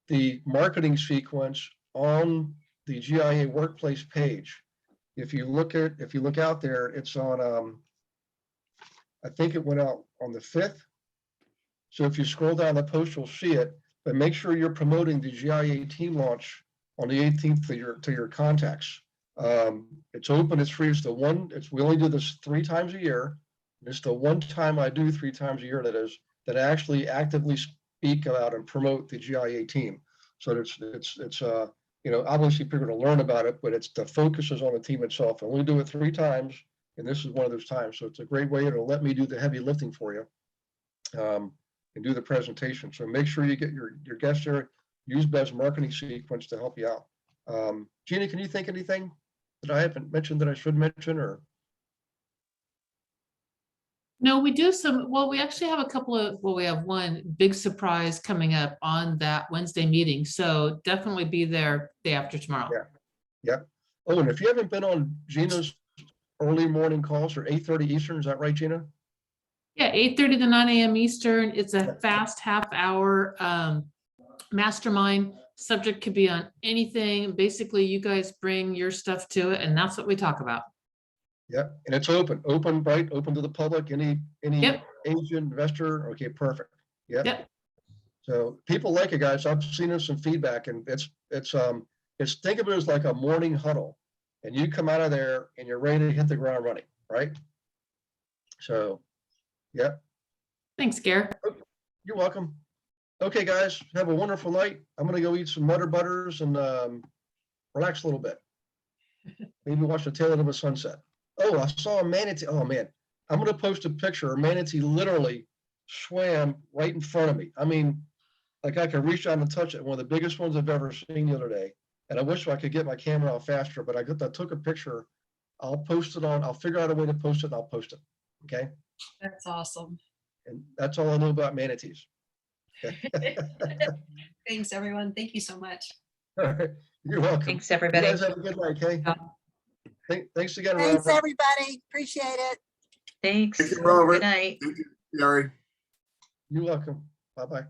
the marketing sequence on the GIA workplace page. If you look out there, it's on, I think it went out on the 5th. So if you scroll down the post, you'll see it, but make sure you're promoting the GIA team launch on the 18th to your contacts. It's open, it's free, we only do this 3 times a year. It's the one time I do 3 times a year that I actually actively speak about and promote the GIA team. So it's obviously people are going to learn about it, but the focus is on the team itself. I only do it 3 times, and this is one of those times. So it's a great way to let me do the heavy lifting for you and do the presentation. So make sure you get your guests there. Use Bev's marketing sequence to help you out. Gina, can you think anything that I haven't mentioned that I should mention, or? No, we do we actually have we have one big surprise coming up on that Wednesday meeting. So definitely be there day after tomorrow. Yeah. Oh, and if you haven't been on Gina's early morning calls, or 8:30 Eastern, is that right, Gina? Yeah, 8:30 to 9 a.m. Eastern. It's a fast half-hour mastermind. Subject could be on anything. Basically, you guys bring your stuff to it, and that's what we talk about. Yeah, and it's open, right, open to the public, any Yep. Asian investor, okay, perfect, yeah. Yep. So people like it, guys, I've seen some feedback, and it's think of it as like a morning huddle, and you come out of there and you're ready to hit the ground running, right? So, yeah, Thanks, Gare. you're welcome. Okay, guys, have a wonderful night. I'm gonna go eat some Nutter Butters and relax a little bit. Maybe watch the tail end of a sunset. Oh, I saw a manatee. Oh man, I'm gonna post a picture. A manatee literally swam right in front of me. I mean, like I could reach down and touch it. One of the biggest ones I've ever seen the other day. And I wish I could get my camera out faster, but I took a picture. I'll post it I'll figure out a way to post it and I'll post it. Okay. That's awesome. And that's all I know about manatees. Thanks, everyone. Thank you so much. All right. You're welcome. Thanks, You everybody. guys have a good night, okay? Thanks again, Thanks, Robert. everybody. Appreciate it. Thanks. Thank you, Robert. Good night. Thank you, Gary. You're welcome. Bye-bye.